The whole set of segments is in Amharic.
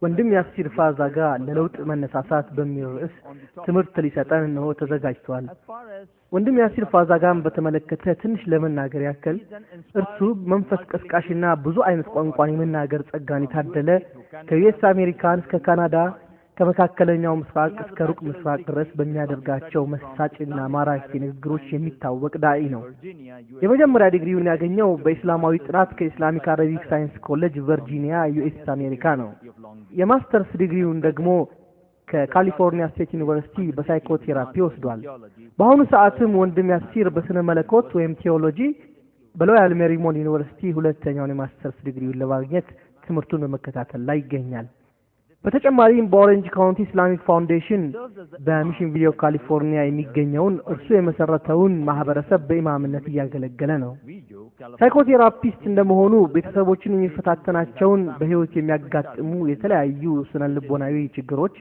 ወንድም ያሲር ፋዛጋ ለለውጥ መነሳሳት በሚል ርዕስ ትምህርት ሊሰጠን ነው ተዘጋጅቷል። ወንድም ያሲር ፋዛጋን በተመለከተ ትንሽ ለመናገር ያክል እርሱ መንፈስ ቀስቃሽና ብዙ አይነት ቋንቋን የመናገር ጸጋን የታደለ ከዩኤስ አሜሪካን እስከ ካናዳ ከመካከለኛው ምስራቅ እስከ ሩቅ ምስራቅ ድረስ በሚያደርጋቸው መሳጭና ማራኪ ንግግሮች የሚታወቅ ዳኢ ነው። የመጀመሪያ ዲግሪውን ያገኘው በእስላማዊ ጥናት ከኢስላሚክ አረቢክ ሳይንስ ኮሌጅ ቨርጂኒያ ዩኤስ አሜሪካ ነው። የማስተርስ ዲግሪውን ደግሞ ከካሊፎርኒያ ስቴት ዩኒቨርሲቲ በሳይኮቴራፒ ወስዷል። በአሁኑ ሰዓትም ወንድም ያሲር በስነ መለኮት ወይም ቴዎሎጂ በሎያል ሜሪሞንት ዩኒቨርሲቲ ሁለተኛውን የማስተርስ ዲግሪውን ለማግኘት ትምህርቱን በመከታተል ላይ ይገኛል። በተጨማሪም በኦሬንጅ ካውንቲ ኢስላሚክ ፋውንዴሽን በሚሽን ቪው ካሊፎርኒያ የሚገኘውን እርሱ የመሰረተውን ማህበረሰብ በኢማምነት እያገለገለ ነው። ሳይኮቴራፒስት እንደመሆኑ ቤተሰቦችን የሚፈታተናቸውን በህይወት የሚያጋጥሙ የተለያዩ ስነልቦናዊ ችግሮች፣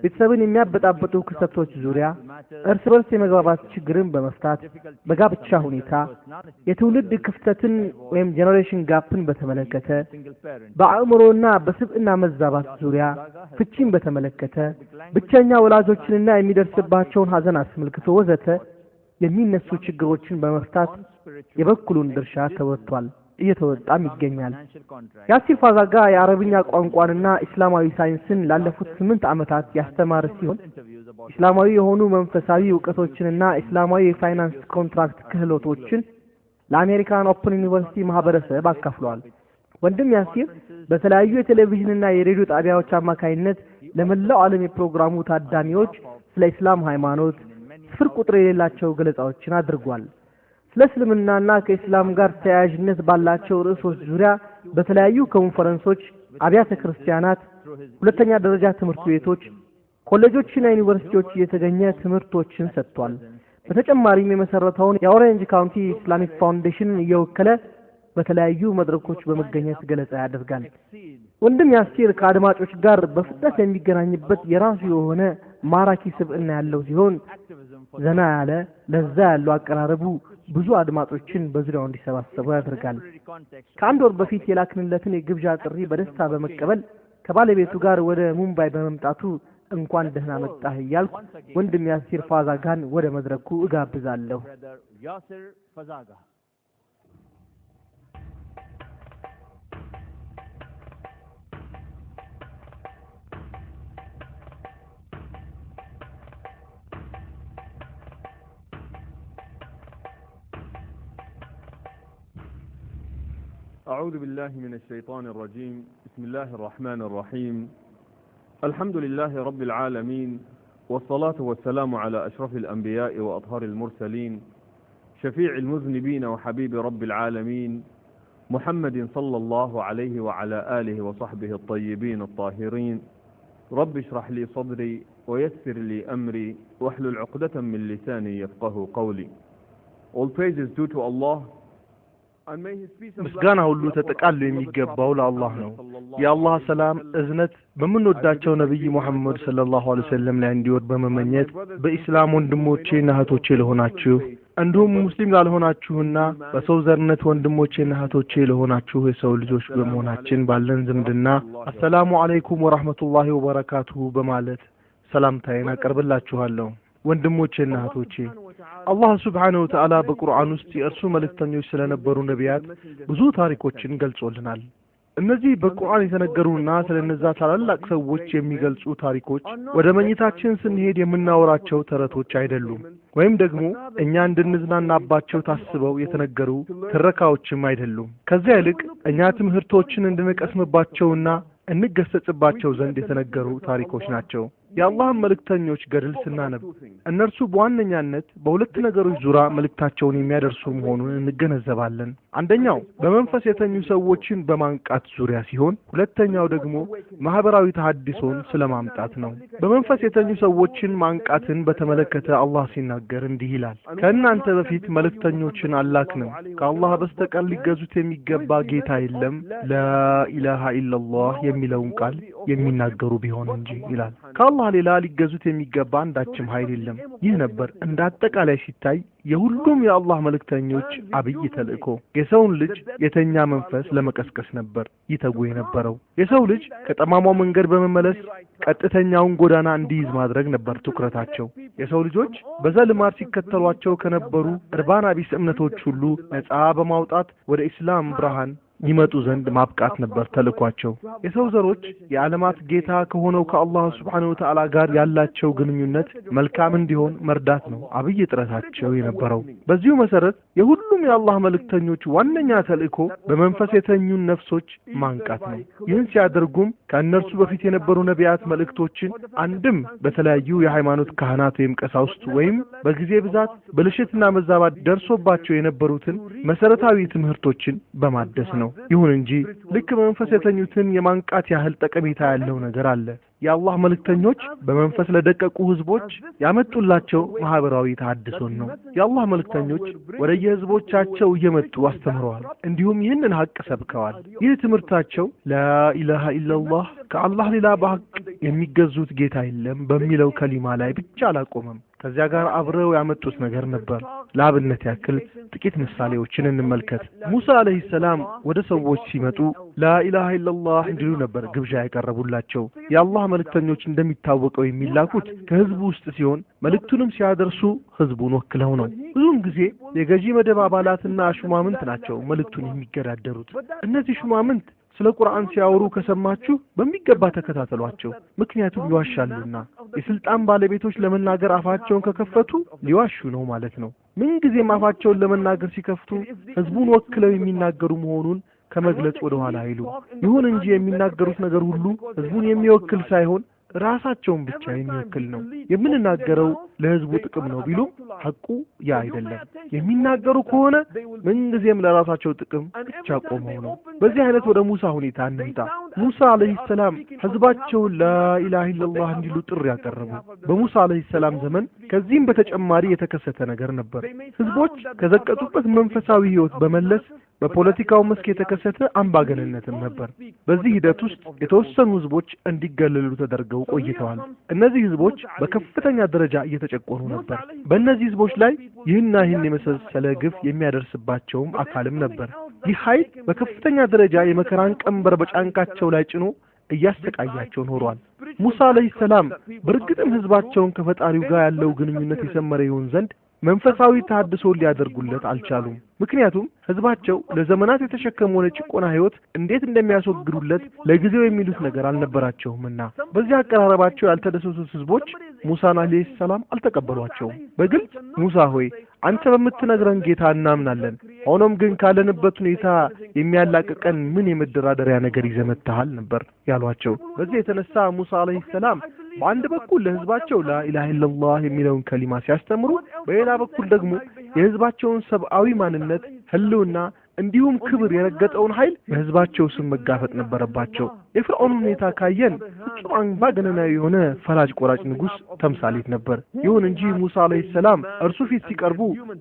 ቤተሰብን የሚያበጣበጡ ክስተቶች ዙሪያ እርስ በርስ የመግባባት ችግርን በመፍታት በጋብቻ ሁኔታ የትውልድ ክፍተትን ወይም ጄኔሬሽን ጋፕን በተመለከተ በአእምሮና በስብዕና መዛባት ዙሪያ ፍቺን በተመለከተ ብቸኛ ወላጆችንና የሚደርስባቸውን ሀዘን አስመልክቶ ወዘተ የሚነሱ ችግሮችን በመፍታት የበኩሉን ድርሻ ተወጥቷል፣ እየተወጣም ይገኛል። ያሲር ፋዛጋ የአረብኛ ቋንቋንና እስላማዊ ሳይንስን ላለፉት 8 ዓመታት ያስተማረ ሲሆን እስላማዊ የሆኑ መንፈሳዊ ዕውቀቶችንና እስላማዊ የፋይናንስ ኮንትራክት ክህሎቶችን ለአሜሪካን ኦፕን ዩኒቨርሲቲ ማህበረሰብ አካፍሏል። ወንድም ያሲር በተለያዩ የቴሌቪዥንና የሬዲዮ ጣቢያዎች አማካይነት ለመላው ዓለም የፕሮግራሙ ታዳሚዎች ስለ እስላም ሃይማኖት ስፍር ቁጥር የሌላቸው ገለጻዎችን አድርጓል። ስለ እስልምናና ከእስላም ጋር ተያያዥነት ባላቸው ርዕሶች ዙሪያ በተለያዩ ኮንፈረንሶች፣ አብያተ ክርስቲያናት፣ ሁለተኛ ደረጃ ትምህርት ቤቶች፣ ኮሌጆችና ዩኒቨርሲቲዎች የተገኘ ትምህርቶችን ሰጥቷል። በተጨማሪም የመሰረተውን የኦሬንጅ ካውንቲ ኢስላሚክ ፋውንዴሽን እየወከለ በተለያዩ መድረኮች በመገኘት ገለጻ ያደርጋል። ወንድም ያሲር ከአድማጮች ጋር በፍጥነት የሚገናኝበት የራሱ የሆነ ማራኪ ስብዕና ያለው ሲሆን ዘና ያለ ለዛ ያለው አቀራረቡ ብዙ አድማጮችን በዙሪያው እንዲሰባሰቡ ያደርጋል። ከአንድ ወር በፊት የላክንለትን የግብዣ ጥሪ በደስታ በመቀበል ከባለቤቱ ጋር ወደ ሙምባይ በመምጣቱ እንኳን ደህና መጣህ እያልኩ ወንድም ያሲር ፋዛጋን ወደ መድረኩ እጋብዛለሁ። أعوذ بالله من الشيطان الرجيم. بسم الله الرحمن الرحيم. الحمد لله رب العالمين، والصلاة والسلام على أشرف الأنبياء وأطهر المرسلين، شفيع المذنبين وحبيب رب العالمين، محمد صلى الله عليه وعلى آله وصحبه الطيبين الطاهرين. رب اشرح لي صدري ويسر لي أمري واحلل عقدة من لساني يفقه قولي. All praise is due to Allah. ምስጋና ሁሉ ተጠቃሎ የሚገባው ለአላህ ነው። የአላህ ሰላም እዝነት በመንወዳቸው ነብይ መሐመድ ሰለላሁ ዐለይሂ ወሰለም ላይ እንዲወርድ በመመኘት በእስላም ወንድሞቼና እህቶቼ ለሆናችሁ እንዲሁም ሙስሊም ላልሆናችሁና በሰው ዘርነት ወንድሞቼና እህቶቼ ለሆናችሁ የሰው ልጆች በመሆናችን ባለን ዝምድና አሰላሙ አለይኩም ወራህመቱላሂ ወበረካቱሁ በማለት ሰላምታዬን አቀርብላችኋለሁ። ወንድሞቼና እህቶቼ አላህ ሱብሓነሁ ወተዓላ በቁርአን ውስጥ የእርሱ መልእክተኞች ስለነበሩ ነቢያት ብዙ ታሪኮችን ገልጾልናል። እነዚህ በቁርአን የተነገሩና ስለነዛ ታላላቅ ሰዎች የሚገልጹ ታሪኮች ወደ መኝታችን ስንሄድ የምናወራቸው ተረቶች አይደሉም፣ ወይም ደግሞ እኛ እንድንዝናናባቸው ታስበው የተነገሩ ትረካዎችም አይደሉም። ከዚያ ይልቅ እኛ ትምህርቶችን እንድንቀስምባቸውና እንገሰጽባቸው ዘንድ የተነገሩ ታሪኮች ናቸው። የአላህን መልእክተኞች ገድል ስናነብ እነርሱ በዋነኛነት በሁለት ነገሮች ዙሪያ መልእክታቸውን የሚያደርሱ መሆኑን እንገነዘባለን። አንደኛው በመንፈስ የተኙ ሰዎችን በማንቃት ዙሪያ ሲሆን፣ ሁለተኛው ደግሞ ማህበራዊ ተሐድሶን ስለማምጣት ነው። በመንፈስ የተኙ ሰዎችን ማንቃትን በተመለከተ አላህ ሲናገር እንዲህ ይላል፣ ከእናንተ በፊት መልእክተኞችን አላክንም፣ ከአላህ በስተቀር ሊገዙት የሚገባ ጌታ የለም፣ ላኢላሃ ኢላላህ የሚለውን ቃል የሚናገሩ ቢሆን እንጂ ይላል። ከአላህ ሌላ ሊገዙት የሚገባ አንዳችም ኃይል የለም። ይህ ነበር እንደ አጠቃላይ ሲታይ የሁሉም የአላህ መልእክተኞች አብይ ተልእኮ። የሰውን ልጅ የተኛ መንፈስ ለመቀስቀስ ነበር ይተጉ የነበረው። የሰው ልጅ ከጠማማው መንገድ በመመለስ ቀጥተኛውን ጎዳና እንዲይዝ ማድረግ ነበር ትኩረታቸው። የሰው ልጆች በዘልማድ ሲከተሏቸው ከነበሩ እርባና ቢስ እምነቶች ሁሉ ነፃ በማውጣት ወደ ኢስላም ብርሃን ይመጡ ዘንድ ማብቃት ነበር ተልኳቸው። የሰው ዘሮች የዓለማት ጌታ ከሆነው ከአላህ ሱብሓነሁ ወተዓላ ጋር ያላቸው ግንኙነት መልካም እንዲሆን መርዳት ነው አብይ ጥረታቸው የነበረው። በዚሁ መሰረት የሁሉም የአላህ መልእክተኞች ዋነኛ ተልእኮ በመንፈስ የተኙን ነፍሶች ማንቃት ነው። ይህን ሲያደርጉም ከእነርሱ በፊት የነበሩ ነቢያት መልእክቶችን አንድም በተለያዩ የሃይማኖት ካህናት ወይም ቀሳውስት ወይም በጊዜ ብዛት ብልሽትና መዛባት ደርሶባቸው የነበሩትን መሰረታዊ ትምህርቶችን በማደስ ነው። ይሁን እንጂ ልክ በመንፈስ የተኙትን የማንቃት ያህል ጠቀሜታ ያለው ነገር አለ። የአላህ መልእክተኞች በመንፈስ ለደቀቁ ህዝቦች ያመጡላቸው ማህበራዊ ተሐድሶን ነው። የአላህ መልእክተኞች ወደ የህዝቦቻቸው እየመጡ አስተምረዋል፣ እንዲሁም ይህንን ሀቅ ሰብከዋል። ይህ ትምህርታቸው ላኢላሃ ኢላላህ ከአላህ ሌላ በሀቅ የሚገዙት ጌታ የለም በሚለው ከሊማ ላይ ብቻ አላቆመም። ከዚያ ጋር አብረው ያመጡት ነገር ነበር። ለአብነት ያክል ጥቂት ምሳሌዎችን እንመልከት። ሙሳ አለይሂ ሰላም ወደ ሰዎች ሲመጡ ላኢላሃ ኢላላህ እንዲሉ ነበር ግብዣ ያቀረቡላቸው። የአላህ መልእክተኞች እንደሚታወቀው የሚላኩት ከህዝቡ ውስጥ ሲሆን መልእክቱንም ሲያደርሱ ህዝቡን ወክለው ነው። ብዙውን ጊዜ የገዢ መደብ አባላትና ሹማምንት ናቸው መልእክቱን የሚገዳደሩት። እነዚህ ሹማምንት ስለ ቁርአን ሲያወሩ ከሰማችሁ በሚገባ ተከታተሏቸው፣ ምክንያቱም ይዋሻሉና። የስልጣን ባለቤቶች ለመናገር አፋቸውን ከከፈቱ ሊዋሹ ነው ማለት ነው። ምን ጊዜም አፋቸውን ለመናገር ሲከፍቱ ህዝቡን ወክለው የሚናገሩ መሆኑን ከመግለጽ ወደ ኋላ አይሉ። ይሁን እንጂ የሚናገሩት ነገር ሁሉ ህዝቡን የሚወክል ሳይሆን ራሳቸውን ብቻ የሚወክል ነው። የምንናገረው ለህዝቡ ጥቅም ነው ቢሉ ሐቁ ያ አይደለም። የሚናገሩ ከሆነ ምንጊዜም ለራሳቸው ጥቅም ብቻ ቆመው ነው። በዚህ አይነት ወደ ሙሳ ሁኔታ እንምጣ። ሙሳ አለይሂ ሰላም ህዝባቸውን ላኢላሃ ኢላላህ እንዲሉ ጥሪ ያቀረቡ። በሙሳ አለይሂ ሰላም ዘመን ከዚህም በተጨማሪ የተከሰተ ነገር ነበር። ህዝቦች ከዘቀጡበት መንፈሳዊ ህይወት በመለስ በፖለቲካው መስክ የተከሰተ አምባገነንነትም ነበር። በዚህ ሂደት ውስጥ የተወሰኑ ህዝቦች እንዲገለሉ ተደርገው ቆይተዋል። እነዚህ ህዝቦች በከፍተኛ ደረጃ እየተጨቆኑ ነበር። በእነዚህ ህዝቦች ላይ ይህን የመሰለ ግፍ የሚያደርስባቸውም አካልም ነበር። ይህ ኃይል በከፍተኛ ደረጃ የመከራን ቀንበር በጫንቃቸው ላይ ጭኖ እያሰቃያቸው ኖሯል። ሙሳ አለይሂ ሰላም በእርግጥም ህዝባቸውን ከፈጣሪው ጋር ያለው ግንኙነት የሰመረ ይሆን ዘንድ መንፈሳዊ ተሐድሶ ሊያደርጉለት አልቻሉም። ምክንያቱም ህዝባቸው ለዘመናት የተሸከመውን የጭቆና ህይወት እንዴት እንደሚያስወግዱለት ለጊዜው የሚሉት ነገር አልነበራቸውምና በዚህ አቀራረባቸው ያልተደሰቱት ህዝቦች ሙሳን አለይሂ ሰላም አልተቀበሏቸውም። በግልጽ ሙሳ ሆይ አንተ በምትነግረን ጌታ እናምናለን፣ ሆኖም ግን ካለንበት ሁኔታ የሚያላቅቀን ምን የመደራደሪያ ነገር ይዘህ መጥተሃል ነበር ያሏቸው። በዚህ የተነሳ ሙሳ አለይሂ ሰላም በአንድ በኩል ለህዝባቸው ላኢላሃ ኢላላህ የሚለውን ከሊማ ሲያስተምሩ፣ በሌላ በኩል ደግሞ የህዝባቸውን ሰብአዊ ማንነት ህልውና እንዲሁም ክብር የረገጠውን ኃይል በህዝባቸው ስም መጋፈጥ ነበረባቸው። የፍርዖን ሁኔታ ካየን ፍጹም አምባገነናዊ የሆነ ፈላጭ ቆራጭ ንጉስ ተምሳሌት ነበር። ይሁን እንጂ ሙሳ አለይሂ ሰላም እርሱ ፊት ሲቀርቡ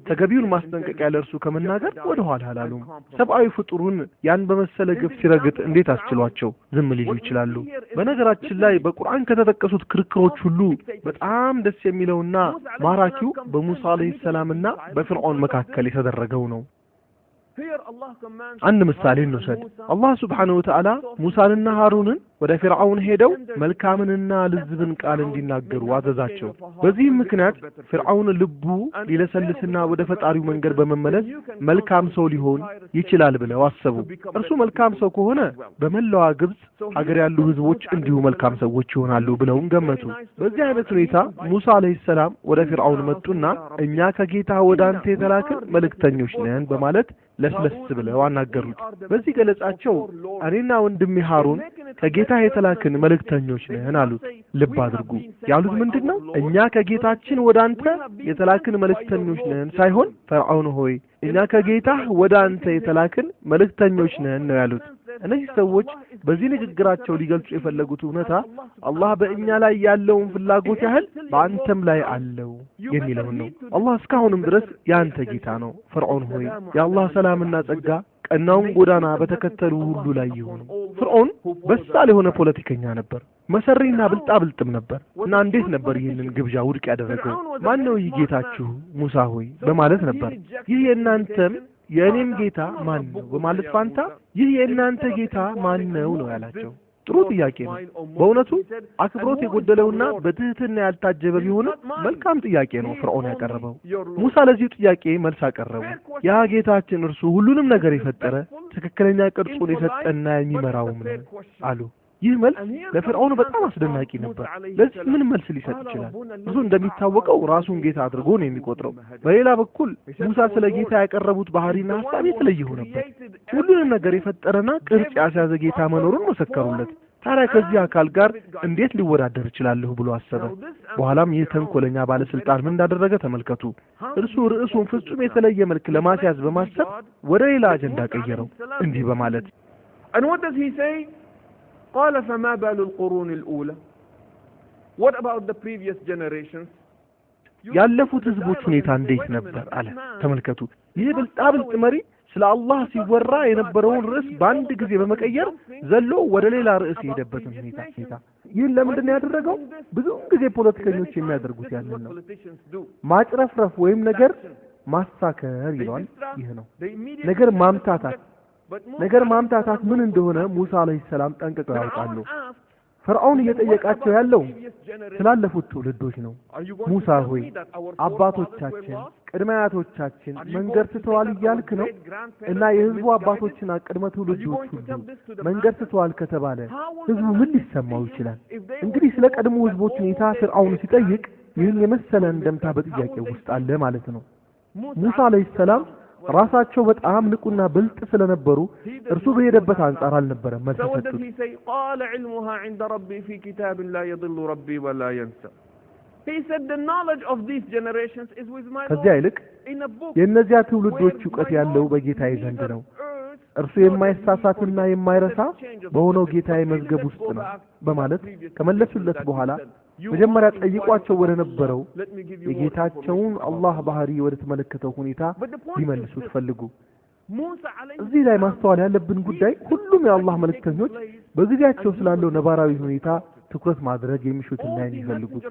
ተገቢውን ማስጠንቀቂያ ለእርሱ ከመናገር ወደ ኋላ አላሉም። ሰብአዊ ፍጡሩን ያን በመሰለ ግፍ ሲረግጥ እንዴት አስችሏቸው ዝም ሊሉ ይችላሉ? በነገራችን ላይ በቁርአን ከተጠቀሱት ክርክሮች ሁሉ በጣም ደስ የሚለውና ማራኪው በሙሳ አለይሂ ሰላምና በፍርዖን መካከል የተደረገው ነው። አንድ ምሳሌ እንውሰድ። አላህ ሱብሓነሁ ወተዓላ ሙሳንና ሃሩንን ወደ ፍርዓውን ሄደው መልካምንና ልዝብን ቃል እንዲናገሩ አዘዛቸው። በዚህም ምክንያት ፍርዓውን ልቡ ሊለሰልስና ወደ ፈጣሪው መንገድ በመመለስ መልካም ሰው ሊሆን ይችላል ብለው አሰቡ። እርሱ መልካም ሰው ከሆነ በመላዋ ግብጽ ሀገር ያሉ ህዝቦች እንዲሁ መልካም ሰዎች ይሆናሉ ብለውም ገመቱ። በዚህ አይነት ሁኔታ ሙሳ አለይሂ ሰላም ወደ ፍርዓውን መጡና እኛ ከጌታ ወደ አንተ የተላክን መልእክተኞች ነን በማለት ለስለስ ብለው አናገሩት። በዚህ ገለጻቸው እኔና ወንድሜ ሃሩን ከጌታ የተላክን መልእክተኞች ነን አሉት። ልብ አድርጉ፣ ያሉት ምንድነው? እኛ ከጌታችን ወደ አንተ የተላክን መልእክተኞች ነን ሳይሆን ፈርዖን ሆይ እኛ ከጌታ ወደ አንተ የተላክን መልእክተኞች ነን ነው ያሉት። እነዚህ ሰዎች በዚህ ንግግራቸው ሊገልጹ የፈለጉት እውነታ አላህ በእኛ ላይ ያለውን ፍላጎት ያህል በአንተም ላይ አለው የሚለው ነው። አላህ እስካሁንም ድረስ ያንተ ጌታ ነው። ፈርዖን ሆይ የአላህ ሰላምና ጸጋ ቀናውን ጎዳና በተከተሉ ሁሉ ላይ ይሁን። ፍርዖን በሳል የሆነ ፖለቲከኛ ነበር፣ መሰሪና ብልጣብልጥም ነበር። እና እንዴት ነበር ይህንን ግብዣ ውድቅ ያደረገው? ማን ነው ይህ ጌታችሁ ሙሳ ሆይ በማለት ነበር። ይህ የእናንተም የእኔም ጌታ ማን ነው በማለት ፋንታ ይህ የእናንተ ጌታ ማን ነው ነው ያላቸው። ጥሩ ጥያቄ ነው በእውነቱ። አክብሮት የጎደለውና በትህትና ያልታጀበ ቢሆንም መልካም ጥያቄ ነው ፍርዖን ያቀረበው። ሙሳ ለዚህ ጥያቄ መልስ አቀረቡ። ያ ጌታችን እርሱ ሁሉንም ነገር የፈጠረ ትክክለኛ ቅርጹን የሰጠና የሚመራውም ነው አሉ። ይህ መልስ ለፍርዖን በጣም አስደናቂ ነበር። ለዚህ ምን መልስ ሊሰጥ ይችላል? ብዙ እንደሚታወቀው ራሱን ጌታ አድርጎ ነው የሚቆጥረው። በሌላ በኩል ሙሳ ስለ ጌታ ያቀረቡት ባህሪና ሐሳብ የተለየ ነበር። ሁሉንም ነገር የፈጠረና ቅርጽ ያስያዘ ጌታ መኖሩን መሰከሩለት። ታዲያ ከዚህ አካል ጋር እንዴት ሊወዳደር ይችላል ብሎ አሰበ። በኋላም ይህ ተንኮለኛ ባለስልጣን ምን እንዳደረገ ተመልከቱ። እርሱ ርዕሱን ፍጹም የተለየ መልክ ለማስያዝ በማሰብ ወደ ሌላ አጀንዳ ቀየረው እንዲህ በማለት And what does he say? قال فما بال القرون الأولى? What about the previous generations? ያለፉት ህዝቦች ሁኔታ እንዴት ነበር አለ። ተመልከቱ። ይህ ብልጣብልጥ መሪ ስለ አላህ ሲወራ የነበረውን ርዕስ በአንድ ጊዜ በመቀየር ዘሎ ወደ ሌላ ርዕስ የሄደበትን ሁኔታ። ይህን ለምንድን ነው ያደረገው? ብዙ ጊዜ ፖለቲከኞች የሚያደርጉት ያንን ነው። ማጭረፍረፍ ወይም ነገር ማሳከር ይሏል። ይህ ነው ነገር ማምታታት ምን እንደሆነ ሙሳ አለይሂ ሰላም ጠንቅቀው ያውቃሉ። ፈርዖን እየጠየቃቸው ያለው ስላለፉት ትውልዶች ነው። ሙሳ ሆይ አባቶቻችን ቅድመ አያቶቻችን መንገድ ስተዋል እያልክ ነው? እና የህዝቡ አባቶችና ቅድመ ትውልዶች ሁሉ መንገድ ስተዋል ከተባለ ህዝቡ ምን ሊሰማው ይችላል? እንግዲህ ስለ ቀድሞ ህዝቦች ሁኔታ ፈርዖን ሲጠይቅ ይህን የመሰለ እንደምታ በጥያቄው ውስጥ አለ ማለት ነው። ሙሳ አለይሂ ሰላም ራሳቸው በጣም ንቁና ብልጥ ስለነበሩ እርሱ በሄደበት አንጻር አልነበረም መልስ ሰጡት። قال علمها عند ربي في كتاب لا يضل ربي ولا ينسى. He said the knowledge of these generations is with my Lord. ከዚያ ይልቅ የእነዚያ ትውልዶች ዕውቀት ያለው በጌታዬ ዘንድ ነው። እርሱ የማይሳሳትና የማይረሳ በሆነው ጌታዬ መዝገብ ውስጥ ነው በማለት ከመለሱለት በኋላ መጀመሪያ ጠይቋቸው ወደ ነበረው የጌታቸውን አላህ ባህሪ ወደ ተመለከተው ሁኔታ ሊመልሱት ፈልጉ። እዚህ ላይ ማስተዋል ያለብን ጉዳይ ሁሉም የአላህ መልእክተኞች በጊዜያቸው ስላለው ነባራዊ ሁኔታ ትኩረት ማድረግ የሚሹትና የሚፈልጉት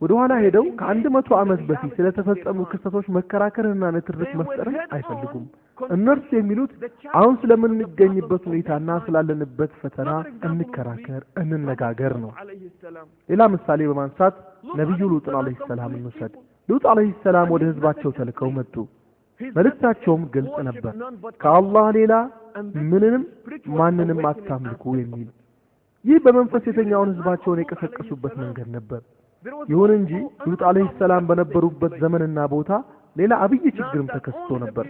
ወደ ኋላ ሄደው ከ100 ዓመት በፊት ስለተፈጸሙ ክስተቶች መከራከርና ንትርክ መፍጠር አይፈልጉም። እነርሱ የሚሉት አሁን ስለምንገኝበት ሁኔታና ስላለንበት ፈተና እንከራከር እንነጋገር ነው። ሌላ ምሳሌ በማንሳት ነብዩ ሉጥ አለይሂ ሰላም እንውሰድ። ሉጥ አለይሂ ሰላም ወደ ህዝባቸው ተልከው መጡ። መልእክታቸውም ግልጽ ነበር፣ ከአላህ ሌላ ምንንም ማንንም አታምልኩ የሚል። ይህ በመንፈስ የተኛውን ህዝባቸውን የቀሰቀሱበት መንገድ ነበር። ይሁን እንጂ ሉጥ አለይሂ ሰላም በነበሩበት ዘመንና ቦታ ሌላ አብይ ችግርም ተከስቶ ነበር።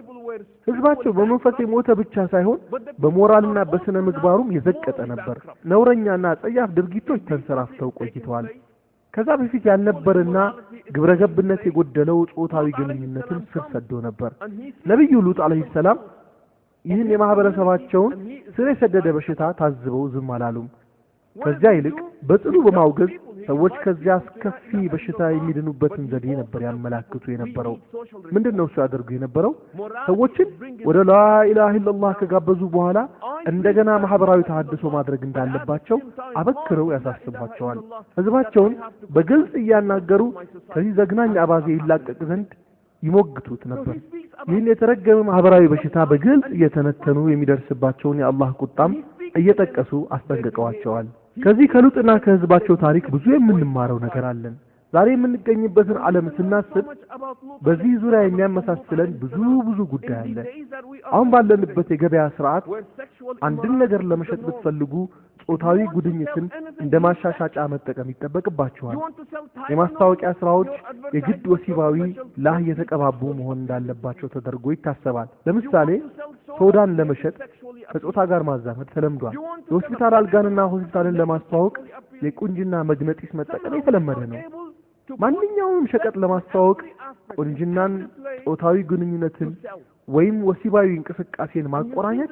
ህዝባቸው በመንፈስ የሞተ ብቻ ሳይሆን በሞራልና በስነ ምግባሩም የዘቀጠ ነበር። ነውረኛና ጸያፍ ድርጊቶች ተንሰራፍተው ቆይተዋል። ከዛ በፊት ያልነበረና ግብረገብነት የጎደለው ጾታዊ ግንኙነትን ስር ሰዶ ነበር። ነብዩ ሉጥ አለይሂ ሰላም ይህን የማህበረሰባቸውን ስር የሰደደ በሽታ ታዝበው ዝም አላሉም። ከዚያ ይልቅ በጥሉ በማውገዝ ሰዎች ከዚያ አስከፊ በሽታ የሚድኑበትን ዘዴ ነበር ያመላክቱ የነበረው። ምንድነው እሱ ያደርጉ የነበረው? ሰዎችን ወደ ላ ኢላሃ ኢላላህ ከጋበዙ በኋላ እንደገና ማህበራዊ ተሐድሶ ማድረግ እንዳለባቸው አበክረው ያሳስቧቸዋል። ህዝባቸውን በግልጽ እያናገሩ ከዚህ ዘግናኝ አባዜ ይላቀቅ ዘንድ ይሞግቱት ነበር። ይህን የተረገመ ማህበራዊ በሽታ በግልጽ እየተነተኑ የሚደርስባቸውን የአላህ ቁጣም እየጠቀሱ አስጠንቅቀዋቸዋል። ከዚህ ከሉጥና ከህዝባቸው ታሪክ ብዙ የምንማረው ነገር አለን። ዛሬ የምንገኝበትን ዓለም ስናስብ በዚህ ዙሪያ የሚያመሳስለን ብዙ ጉዳይ አለ። አሁን ባለንበት የገበያ ስርዓት አንድን ነገር ለመሸጥ ብትፈልጉ ጾታዊ ጉድኝትን እንደ ማሻሻጫ መጠቀም ይጠበቅባችኋል። የማስታወቂያ ስራዎች የግድ ወሲባዊ ላህ የተቀባቡ መሆን እንዳለባቸው ተደርጎ ይታሰባል። ለምሳሌ ሶዳን ለመሸጥ ከጾታ ጋር ማዛመድ ተለምዷል። የሆስፒታል አልጋንና ሆስፒታልን ለማስተዋወቅ የቁንጅና መግነጢስ መጠቀም የተለመደ ነው። ማንኛውም ሸቀጥ ለማስተዋወቅ ቁንጅናን፣ ጾታዊ ግንኙነትን ወይም ወሲባዊ እንቅስቃሴን ማቆራኘት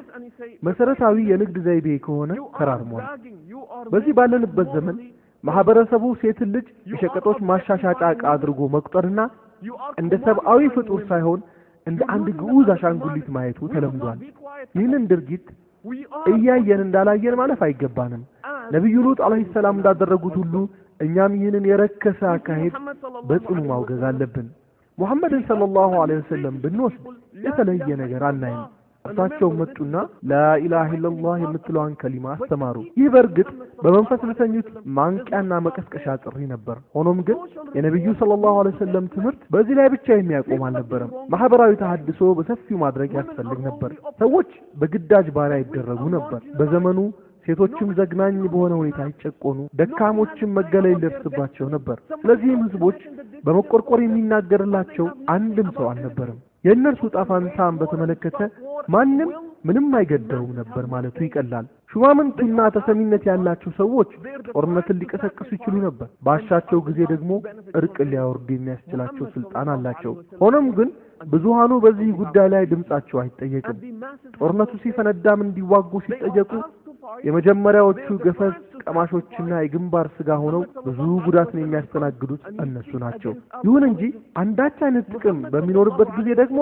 መሰረታዊ የንግድ ዘይቤ ከሆነ ተራርሟል። በዚህ ባለንበት ዘመን ማህበረሰቡ ሴት ልጅ የሸቀጦች ማሻሻጫ ዕቃ አድርጎ መቁጠርና እንደ ሰብአዊ ፍጡር ሳይሆን እንደ አንድ ግዑዝ አሻንጉሊት ማየቱ ተለምዷል። ይህንን ድርጊት እያየን እንዳላየን ማለፍ አይገባንም። ነብዩ ሉጥ አለይሂ ሰላም እንዳደረጉት ሁሉ እኛም ይህንን የረከሰ አካሄድ በጽኑ ማውገዝ አለብን። ሙሐመድን ሰለላሁ ዐለይሂ ወሰለም ብንወስድ የተለየ ነገር አናይም። እርሳቸው መጡና ላኢላሃ ኢላላህ የምትለዋን ከሊማ አስተማሩ። ይህ በእርግጥ በመንፈስ ለተኙት ማንቂያና መቀስቀሻ ጥሪ ነበር። ሆኖም ግን የነብዩ ሰለላሁ ዐለይሂ ወሰለም ትምህርት በዚህ ላይ ብቻ የሚያቆም አልነበረም። ማህበራዊ ተሐድሶ በሰፊው ማድረግ ያስፈልግ ነበር። ሰዎች በግዳጅ ባሪያ ይደረጉ ነበር። በዘመኑ ሴቶችም ዘግናኝ በሆነ ሁኔታ ይጨቆኑ፣ ደካሞችም መገለል ይደርስባቸው ነበር። ስለዚህም ህዝቦች በመቆርቆር የሚናገርላቸው አንድም ሰው አልነበረም። የእነርሱ ጣፋንታን በተመለከተ ማንም ምንም አይገደውም ነበር ማለቱ ይቀላል። ሹማምንቱና ተሰሚነት ያላቸው ሰዎች ጦርነትን ሊቀሰቅሱ ይችሉ ነበር። ባሻቸው ጊዜ ደግሞ እርቅ ሊያወርዱ የሚያስችላቸው ስልጣን አላቸው። ሆኖም ግን ብዙሃኑ በዚህ ጉዳይ ላይ ድምጻቸው አይጠየቅም። ጦርነቱ ሲፈነዳም እንዲዋጉ ሲጠየቁ የመጀመሪያዎቹ ገፈት ቀማሾችና የግንባር ስጋ ሆነው ብዙ ጉዳትን የሚያስተናግዱት እነሱ ናቸው። ይሁን እንጂ አንዳች አይነት ጥቅም በሚኖርበት ጊዜ ደግሞ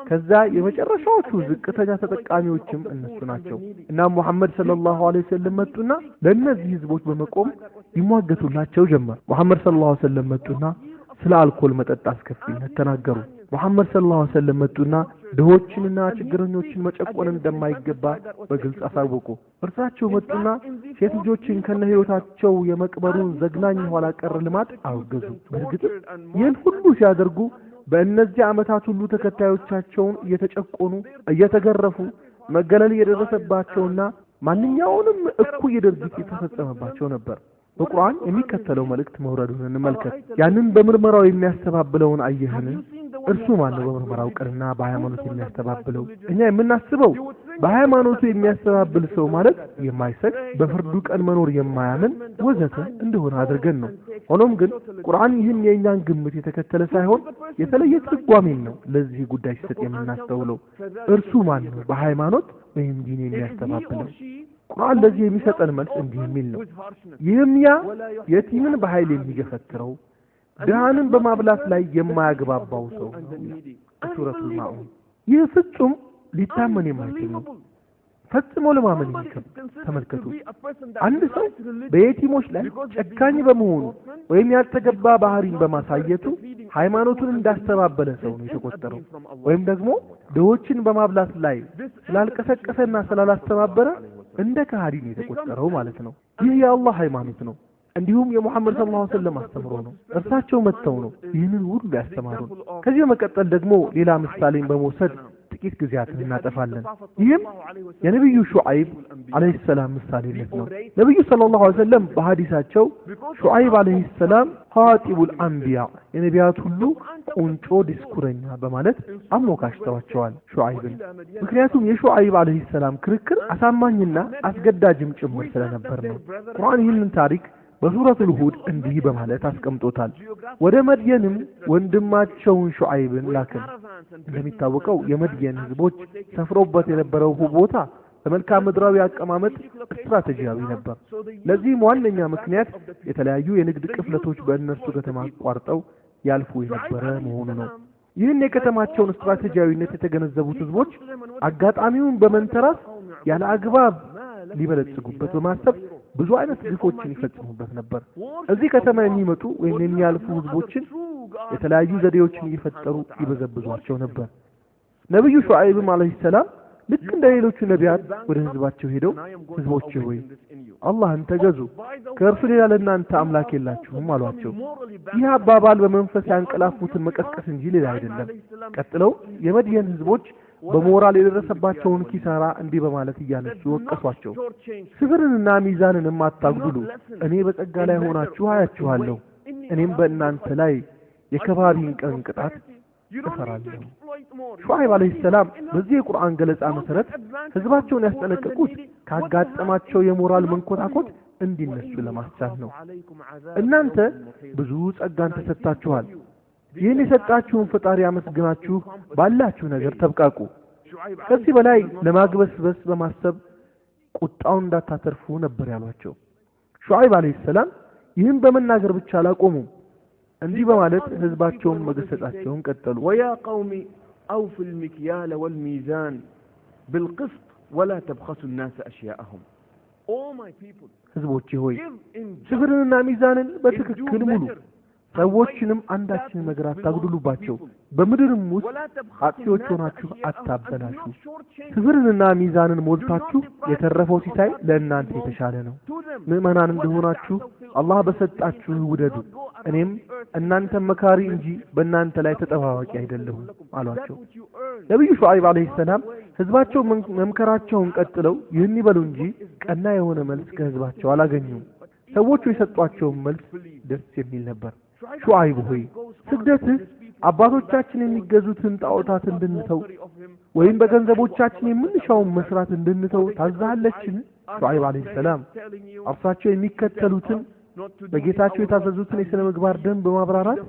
ከዛ የመጨረሻዎቹ ዝቅተኛ ተጠቃሚዎችም እነሱ ናቸው። እና ሙሐመድ ሰለላሁ ዐለይሂ ወሰለም መጡና ለነዚህ ህዝቦች በመቆም ይሟገቱላቸው ጀመር። ሙሐመድ ሰለላሁ ዐለይሂ ወሰለም መጡና ስለ አልኮል መጠጥ አስከፊነት ተናገሩ። ሙሐመድ ሰለላሁ ዐለይሂ ወሰለም መጡና ድሆችንና ችግረኞችን መጨቆን እንደማይገባ በግልጽ አሳወቁ። እርሳቸው መጡና ሴት ልጆችን ከነ ህይወታቸው የመቅበሩን ዘግናኝ ኋላ ቀር ልማድ አወገዙ። በእርግጥ ይህን ሁሉ ሲያደርጉ በእነዚህ ዓመታት ሁሉ ተከታዮቻቸውን እየተጨቆኑ እየተገረፉ መገለል የደረሰባቸውና ማንኛውንም እኩይ ድርጊት የተፈጸመባቸው ነበር። በቁርአን የሚከተለው መልእክት መውረዱን እንመልከት። ያንን በምርመራው የሚያስተባብለውን አየህን? እርሱ ማን ነው በምርመራው ቀንና በሃይማኖት የሚያስተባብለው? እኛ የምናስበው በሃይማኖቱ የሚያስተባብል ሰው ማለት የማይሰግ በፍርዱ ቀን መኖር የማያምን ወዘተ እንደሆነ አድርገን ነው። ሆኖም ግን ቁርአን ይህን የእኛን ግምት የተከተለ ሳይሆን የተለየ ትርጓሜን ነው ለዚህ ጉዳይ ሲሰጥ የምናስተውለው። እርሱ ማን ነው በሃይማኖት ወይም ዲን የሚያስተባብለው? ቁርአን ለዚህ የሚሰጠን መልስ እንዲህ የሚል ነው። ይህም ያ የቲምን በኃይል የሚገፈትረው ድሃንን በማብላት ላይ የማያግባባው ሰው ሱረቱል ማኡን። ይህ ፍጹም ሊታመን የማይችል ነው። ፈጽሞ ለማመን የሚከብድ። ተመልከቱ፣ አንድ ሰው በየቲሞች ላይ ጨካኝ በመሆኑ ወይም ያልተገባ ባህሪን በማሳየቱ ሃይማኖቱን እንዳስተባበለ ሰው ነው የተቆጠረው። ወይም ደግሞ ድሆችን በማብላት ላይ ስላልቀሰቀሰና ስላላስተባበረ እንደ ከሃዲ ነው የተቆጠረው ማለት ነው። ይህ የአላህ ሃይማኖት ነው። እንዲሁም የሙሐመድ ሰለላሁ ዐለይሂ ወሰለም አስተምሮ ነው። እርሳቸው መጥተው ነው ይህንን ሁሉ ያስተማሩን። ከዚህ በመቀጠል ደግሞ ሌላ ምሳሌን በመውሰድ ጥቂት ጊዜያትን እናጠፋለን። ይህም የነብዩ ሹዓይብ አለይሂ ሰላም ምሳሌነት ነው። ነብዩ ሰለላሁ ዐለይሂ ወሰለም በሐዲሳቸው ሹዓይብ አለይሂ ሰላም ኻጢቡል አንቢያ የነቢያት ሁሉ ቁንጮ ዲስኩረኛ በማለት አሞካሽተዋቸዋል ሹዓይብን። ምክንያቱም የሹዓይብ አለይሂ ሰላም ክርክር አሳማኝና አስገዳጅም ጭምር ስለነበር ነው። ቁርአን ይህንን ታሪክ በሱረቱል ሁድ እንዲህ በማለት አስቀምጦታል። ወደ መድየንም ወንድማቸውን ሹዓይብን ላከን። እንደሚታወቀው የመድየን ህዝቦች ሰፍሮበት የነበረው ቦታ በመልክዓ ምድራዊ አቀማመጥ ስትራቴጂያዊ ነበር። ለዚህም ዋነኛ ምክንያት የተለያዩ የንግድ ቅፍለቶች በእነርሱ ከተማ አቋርጠው ያልፉ የነበረ መሆኑ ነው። ይህን የከተማቸውን ስትራቴጂያዊነት የተገነዘቡት ህዝቦች አጋጣሚውን በመንተራስ ያለ አግባብ ሊበለጽጉበት በማሰብ ብዙ አይነት ግፎችን ይፈጽሙበት ነበር። እዚህ ከተማ የሚመጡ ወይም የሚያልፉ ህዝቦችን የተለያዩ ዘዴዎችን እየፈጠሩ ይበዘብዟቸው ነበር። ነብዩ ሹዓይብም አለይሂ ሰላም ልክ እንደ ሌሎቹ ነቢያት ወደ ህዝባቸው ሄደው ህዝቦቼ ሆይ አላህን ተገዙ፣ ከእርሱ ሌላ ለእናንተ አምላክ የላችሁም አሏቸው። ይህ አባባል በመንፈስ ያንቀላፉትን መቀስቀስ እንጂ ሌላ አይደለም። ቀጥለው የመድየን ህዝቦች በሞራል የደረሰባቸውን ኪሳራ እንዲህ በማለት እያነሱ ወቀሷቸው። ስፍርንና ሚዛንንም አታጉድሉ፣ እኔ በጸጋ ላይ ሆናችሁ አያችኋለሁ፣ እኔም በእናንተ ላይ የከባቢን ቀን ቅጣት እፈራለሁ። ሹዓይብ አለይሂ ሰላም በዚህ የቁርአን ገለጻ መሰረት ህዝባቸውን ያስጠነቀቁት ካጋጠማቸው የሞራል መንኮታኮት እንዲነሱ ለማስቻል ነው። እናንተ ብዙ ጸጋን ተሰጣችኋል። ይህን የሰጣችሁን ፈጣሪ አመስግናችሁ ባላችሁ ነገር ተብቃቁ። ከዚህ በላይ ለማግበስበስ በማሰብ ቁጣውን እንዳታተርፉ ነበር ያሏቸው። ሹዓይብ አለይሂ ሰላም ይህን በመናገር ብቻ አላቆሙም። እንዲህ በማለት ህዝባቸውን መገሰጻቸውን ቀጠሉ። ወያ ቀውሚ አውፉል ሚክያለ ወልሚዛን بالقسط ولا تبخسوا الناس أشياءهم. ህዝቦቼ ሆይ ስፍርንና ሚዛንን በትክክል ሙሉ ሰዎችንም አንዳችን ነገር አታጉድሉባቸው በምድርም ውስጥ አጥፊዎች ሆናችሁ አታበላሹ ስፍርንና ሚዛንን ሞልታችሁ የተረፈው ሲሳይ ለእናንተ የተሻለ ነው ምእመናን እንደሆናችሁ አላህ በሰጣችሁ ውደዱ እኔም እናንተ መካሪ እንጂ በእናንተ ላይ ተጠባባቂ አይደለሁም አሏቸው ነብዩ ሹዓይብ አለይሂ ሰላም ህዝባቸው መምከራቸውን ቀጥለው ይህን ይበሉ እንጂ ቀና የሆነ መልስ ከህዝባቸው አላገኙም ሰዎቹ የሰጧቸው መልስ ደስ የሚል ነበር ሹዓይብ ሆይ ስግደትህ አባቶቻችን የሚገዙትን ጣዖታት እንድንተው ወይም በገንዘቦቻችን የምንሻውን መስራት እንድንተው ታዛለችን ሹዓይብ አለይሂ ሰላም አርሳቸው የሚከተሉትን በጌታቸው የታዘዙትን የሥነ ምግባር ደንብ በማብራራት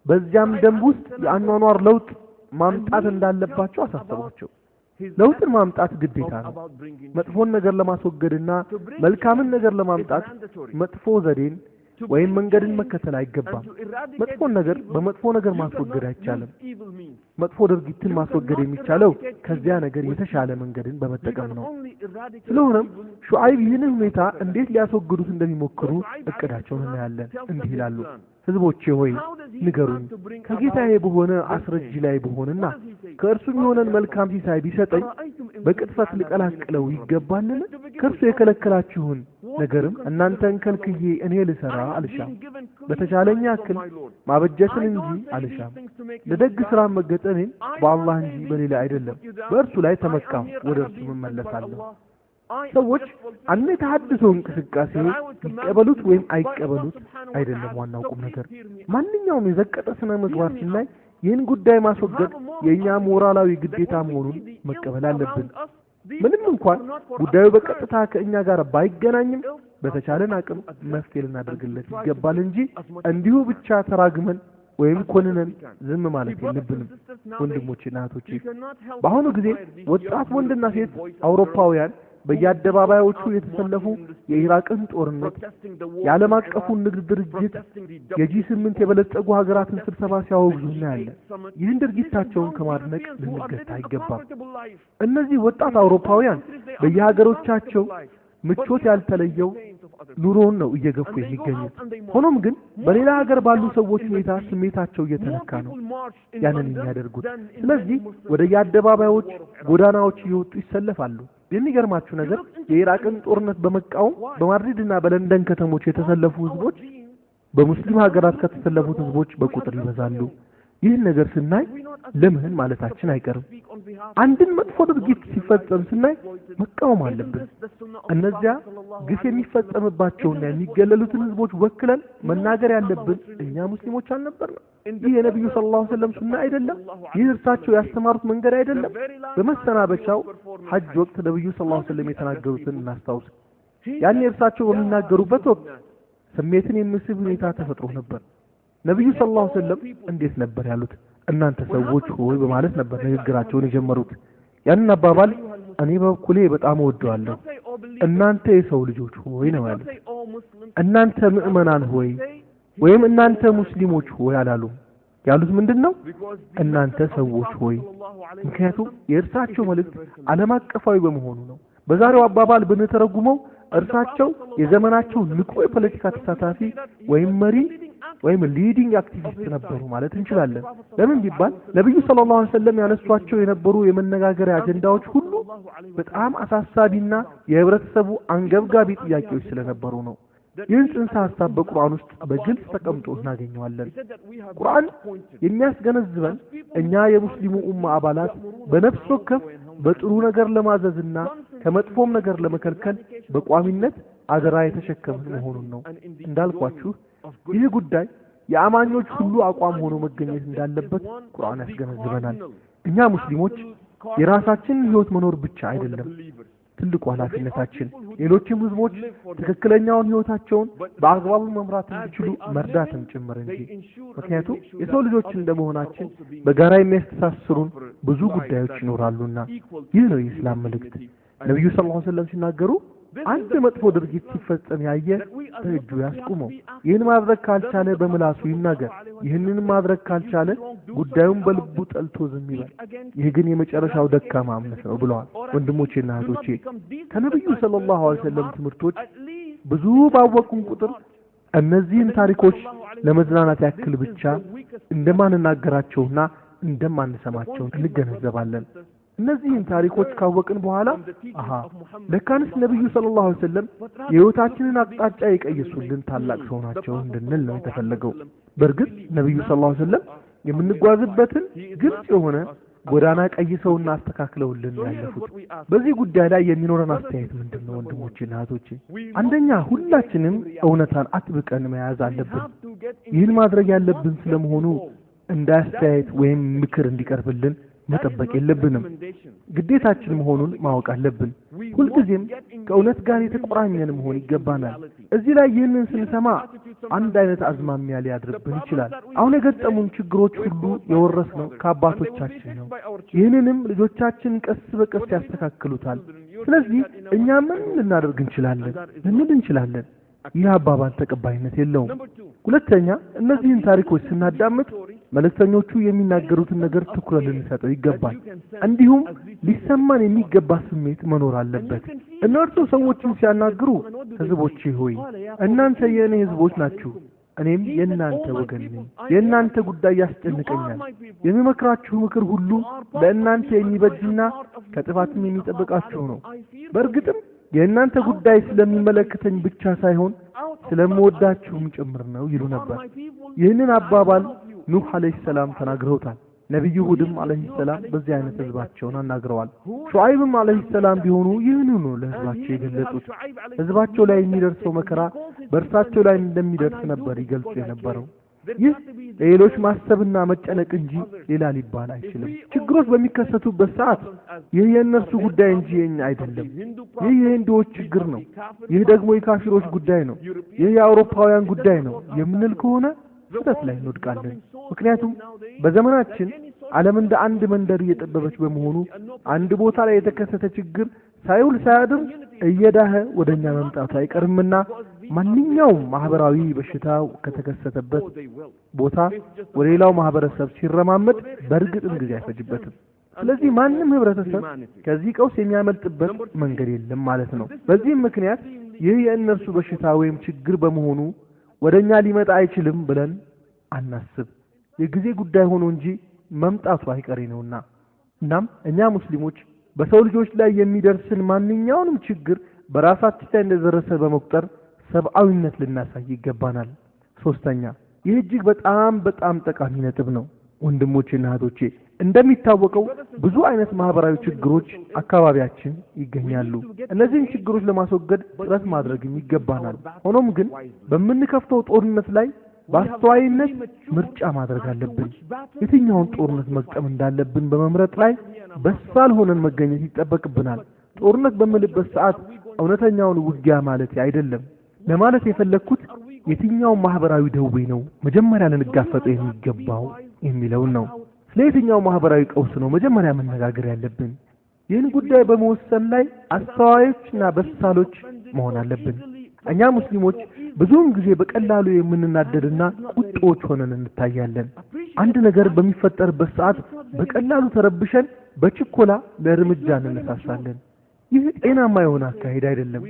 በዚያም ደንብ ውስጥ የአኗኗር ለውጥ ማምጣት እንዳለባቸው አሳሰቧቸው ለውጥን ማምጣት ግዴታ ነው መጥፎን ነገር ለማስወገድና መልካምን ነገር ለማምጣት መጥፎ ዘዴን ወይም መንገድን መከተል አይገባም መጥፎን ነገር በመጥፎ ነገር ማስወገድ አይቻልም መጥፎ ድርጊትን ማስወገድ የሚቻለው ከዚያ ነገር የተሻለ መንገድን በመጠቀም ነው ስለሆነም ሹዓይብ ይህንን ሁኔታ እንዴት ሊያስወግዱት እንደሚሞክሩ እቅዳቸውን እናያለን እንዲህ ይላሉ ህዝቦቼ ሆይ ንገሩኝ ከጌታዬ በሆነ አስረጅ ላይ በሆነና ከእርሱም የሆነን መልካም ሲሳይ ቢሰጠኝ በቅጥፈት ልቀላቅለው ይገባልን ከእርሱ የከለከላችሁን ነገርም እናንተን ከልክዬ እኔ ልሰራ አልሻም በተቻለኝ ያክል ማበጀትን እንጂ አልሻም ለደግ ስራ መገጠሜን በአላህ እንጂ በሌላ አይደለም በእርሱ ላይ ተመካሁ ወደ እርሱ መመለሳለሁ ሰዎች አንተ ተሐድሶ እንቅስቃሴ ይቀበሉት ወይም አይቀበሉት አይደለም ዋናው ቁም ነገር ማንኛውም የዘቀጠ ስነ ምግባር ሲናይ ይህን ጉዳይ ማስወገድ የኛ ሞራላዊ ግዴታ መሆኑን መቀበል አለብን ምንም እንኳን ጉዳዩ በቀጥታ ከእኛ ጋር ባይገናኝም በተቻለን አቅም መፍትሄ ልናደርግለት ይገባል እንጂ እንዲሁ ብቻ ተራግመን ወይም ኮንነን ዝም ማለት የለብንም ወንድሞችና እህቶቼ በአሁኑ ጊዜ ወጣት ወንድና ሴት አውሮፓውያን በየአደባባዮቹ የተሰለፉ የኢራቅን ጦርነት የዓለም አቀፉ ንግድ ድርጅት የጂ8 የበለጸጉ ሀገራትን ስብሰባ ሲያወግዙ እናያለን ይህን ድርጊታቸውን ከማድነቅ ልንገታ አይገባም እነዚህ ወጣት አውሮፓውያን በየሀገሮቻቸው ምቾት ያልተለየው ኑሮን ነው እየገፉ የሚገኙት ሆኖም ግን በሌላ ሀገር ባሉ ሰዎች ሁኔታ ስሜታቸው እየተነካ ነው ያንን የሚያደርጉት ስለዚህ ወደ የአደባባዮች ጎዳናዎች እየወጡ ይሰለፋሉ የሚገርማችሁ ነገር የኢራቅን ጦርነት በመቃወም በማድሪድና በለንደን ከተሞች የተሰለፉ ህዝቦች በሙስሊም ሀገራት ከተሰለፉት ህዝቦች በቁጥር ይበዛሉ ይህን ነገር ስናይ ለምን ማለታችን አይቀርም አንድን መጥፎ ድርጊት ሲፈጸም ስናይ መቃወም አለብን እነዚያ ግፍ የሚፈጸምባቸውና የሚገለሉትን ህዝቦች ወክለን መናገር ያለብን እኛ ሙስሊሞች አልነበርንም ይህ የነብዩ ሰለላሁ ዐለይሂ ወሰለም ሱና አይደለም ይህ እርሳቸው ያስተማሩት መንገድ አይደለም በመሰናበቻው ሐጅ ወቅት ነብዩ ሰለላሁ ዐለይሂ ወሰለም የተናገሩትን እናስታውስ ያን እርሳቸው በሚናገሩበት ወቅት ስሜትን የሚስብ ሁኔታ ተፈጥሮ ነበር ነብዩ ሰለላሁ ዐለይሂ ወሰለም እንዴት ነበር ያሉት እናንተ ሰዎች ሆይ በማለት ነበር ንግግራቸውን የጀመሩት ያንን አባባል እኔ በኩሌ በጣም ወደዋለሁ እናንተ የሰው ልጆች ሆይ ነው ያሉት እናንተ ምእመናን ሆይ ወይም እናንተ ሙስሊሞች ሆይ አላሉ ያሉት ምንድነው እናንተ ሰዎች ሆይ ምክንያቱም የእርሳቸው መልእክት ዓለም አቀፋዊ በመሆኑ ነው በዛሬው አባባል ብንተረጉመው እርሳቸው የዘመናቸው ንቁ የፖለቲካ ተሳታፊ ወይም መሪ ወይም ሊዲንግ አክቲቪስት ነበሩ ማለት እንችላለን ለምን ቢባል ነብዩ ሰለላሁ ዐለይሂ ወሰለም ያነሷቸው የነበሩ የመነጋገሪያ አጀንዳዎች ሁሉ በጣም አሳሳቢና የህብረተሰቡ አንገብጋቢ ጥያቄዎች ስለነበሩ ነው ይህን ጽንሰ ሐሳብ በቁርአን ውስጥ በግልጽ ተቀምጦ እናገኘዋለን ቁርአን የሚያስገነዝበን እኛ የሙስሊሙ ኡማ አባላት በነፍስ ወከፍ በጥሩ ነገር ለማዘዝና ከመጥፎም ነገር ለመከልከል በቋሚነት አደራ የተሸከምን መሆኑን ነው እንዳልኳችሁ ይህ ጉዳይ የአማኞች ሁሉ አቋም ሆኖ መገኘት እንዳለበት ቁርአን ያስገነዝበናል እኛ ሙስሊሞች የራሳችንን ህይወት መኖር ብቻ አይደለም ትልቁ ኃላፊነታችን ሌሎችም ህዝቦች ትክክለኛውን ህይወታቸውን በአግባቡ መምራት እንዲችሉ መርዳትም ጭምር እንጂ ምክንያቱም የሰው ልጆች እንደመሆናችን በጋራ የሚያስተሳስሩን ብዙ ጉዳዮች ይኖራሉና ይህ ነው የእስላም መልእክት ነብዩ ሰለላሁ ዐለይሂ ወሰለም ሲናገሩ አንድ መጥፎ ድርጊት ሲፈጸም ያየ በእጁ ያስቁመው። ይህን ማድረግ ካልቻለ በምላሱ ይናገር። ይህንን ማድረግ ካልቻለ ጉዳዩን በልቡ ጠልቶ ዝም ይበል። ይህ ግን የመጨረሻው ደካማ እምነት ነው ብለዋል። ወንድሞቼና እህቶቼ ከነብዩ ሰለላሁ ዐለይሂ ወሰለም ትምህርቶች ብዙ ባወቁን ቁጥር እነዚህን ታሪኮች ለመዝናናት ያክል ብቻ እንደማንናገራቸውና እንደማንሰማቸው እንገነዘባለን። እነዚህን ታሪኮች ካወቅን በኋላ ለካንስ ነብዩ ሰለላሁ ዐለይሂ ወሰለም የህይወታችንን አቅጣጫ የቀየሱልን ታላቅ ሰው ናቸው እንድንል ነው የተፈለገው። በእርግጥ ነብዩ ሰለላሁ ዐለይሂ ወሰለም የምንጓዝበትን ግልጽ የሆነ ጎዳና ቀይሰውና አስተካክለውልን ያለፉት። በዚህ ጉዳይ ላይ የሚኖረን አስተያየት ምንድነው ወንድሞቼና እህቶቼ? አንደኛ ሁላችንም እውነታን አጥብቀን መያዝ አለብን። ይህን ማድረግ ያለብን ስለመሆኑ እንዳስተያየት ወይም ምክር እንዲቀርብልን መጠበቅ የለብንም። ግዴታችን መሆኑን ማወቅ አለብን። ሁልጊዜም ከእውነት ጋር የተቆራኘን መሆን ይገባናል። እዚህ ላይ ይህንን ስንሰማ አንድ አይነት አዝማሚያ ሊያድርብን ይችላል። አሁን የገጠሙን ችግሮች ሁሉ የወረስነው ከአባቶቻችን ነው። ይህንንም ልጆቻችን ቀስ በቀስ ያስተካክሉታል። ስለዚህ እኛ ምን ልናደርግ እንችላለን ልንል እንችላለን። ይህ አባባል ተቀባይነት የለውም። ሁለተኛ እነዚህን ታሪኮች ስናዳምጥ መልእክተኞቹ የሚናገሩትን ነገር ትኩረት ልንሰጠው ይገባል። እንዲሁም ሊሰማን የሚገባ ስሜት መኖር አለበት። እነርሱ ሰዎችን ሲያናግሩ ህዝቦቼ ሆይ እናንተ የኔ ህዝቦች ናችሁ፣ እኔም የእናንተ ወገን ነኝ። የእናንተ ጉዳይ ያስጨንቀኛል። የሚመክራችሁ ምክር ሁሉ ለእናንተ የሚበጅና ከጥፋትም የሚጠብቃችሁ ነው። በእርግጥም የእናንተ ጉዳይ ስለሚመለከተኝ ብቻ ሳይሆን ስለምወዳችሁም ጭምር ነው ይሉ ነበር። ይህንን አባባል ኑህ አለይሂ ሰላም ተናግረውታል። ነብዩ ሁድም አለይሂ ሰላም በዚህ አይነት ህዝባቸውን አናግረዋል። ሹዓይብም አለይሂ ሰላም ቢሆኑ ይህንኑ ለህዝባቸው የገለጹት። ህዝባቸው ላይ የሚደርሰው መከራ በእርሳቸው ላይ እንደሚደርስ ነበር ይገልጹ የነበረው። ይህ ለሌሎች ማሰብና መጨነቅ እንጂ ሌላ ሊባል አይችልም። ችግሮች በሚከሰቱበት ሰዓት ይህ የእነርሱ ጉዳይ እንጂ የኛ አይደለም። ይህ የህንዶች ችግር ነው፣ ይህ ደግሞ የካፊሮች ጉዳይ ነው፣ ይህ የአውሮፓውያን ጉዳይ ነው የምንል ከሆነ ስህተት ላይ እንወድቃለን። ምክንያቱም በዘመናችን ዓለም እንደ አንድ መንደር እየጠበበች በመሆኑ አንድ ቦታ ላይ የተከሰተ ችግር ሳይውል ሳያድር እየዳኸ ወደኛ መምጣቱ አይቀርምና ማንኛውም ማህበራዊ በሽታ ከተከሰተበት ቦታ ወደ ሌላው ማህበረሰብ ሲረማመድ በእርግጥም ጊዜ አይፈጅበትም። ስለዚህ ማንም ህብረተሰብ ከዚህ ቀውስ የሚያመልጥበት መንገድ የለም ማለት ነው። በዚህም ምክንያት ይህ የእነርሱ በሽታ ወይም ችግር በመሆኑ ወደኛ ሊመጣ አይችልም ብለን አናስብ። የጊዜ ጉዳይ ሆኖ እንጂ መምጣቱ አይቀሬ ነውና። እናም እኛ ሙስሊሞች በሰው ልጆች ላይ የሚደርስን ማንኛውንም ችግር በራሳችን ላይ እንደደረሰ በመቁጠር ሰብአዊነት ልናሳይ ይገባናል። ሶስተኛ ይህ እጅግ በጣም ጠቃሚ ነጥብ ነው። ወንድሞቼና እህቶቼ እንደሚታወቀው ብዙ አይነት ማህበራዊ ችግሮች አካባቢያችን ይገኛሉ። እነዚህን ችግሮች ለማስወገድ ጥረት ማድረግ ይገባናል። ሆኖም ግን በምንከፍተው ጦርነት ላይ በአስተዋይነት ምርጫ ማድረግ አለብን። የትኛውን ጦርነት መቅጠም እንዳለብን በመምረጥ ላይ በሳል ሆነን መገኘት ይጠበቅብናል። ጦርነት በምልበት ሰዓት እውነተኛውን ውጊያ ማለት አይደለም። ለማለት የፈለኩት የትኛው ማህበራዊ ደዌ ነው መጀመሪያ ልንጋፈጠው የሚገባው የሚለው ነው። ስለየትኛው ማህበራዊ ቀውስ ነው መጀመሪያ መነጋገር ያለብን? ይህን ጉዳይ በመወሰን ላይ አስተዋዮችና በሳሎች መሆን አለብን። እኛ ሙስሊሞች ብዙውን ጊዜ በቀላሉ የምንናደድና ቁጦች ሆነን እንታያለን። አንድ ነገር በሚፈጠርበት ሰዓት በቀላሉ ተረብሸን በችኮላ ለእርምጃ እንነሳሳለን። ይህ ጤናማ የሆነ አካሄድ አይደለም።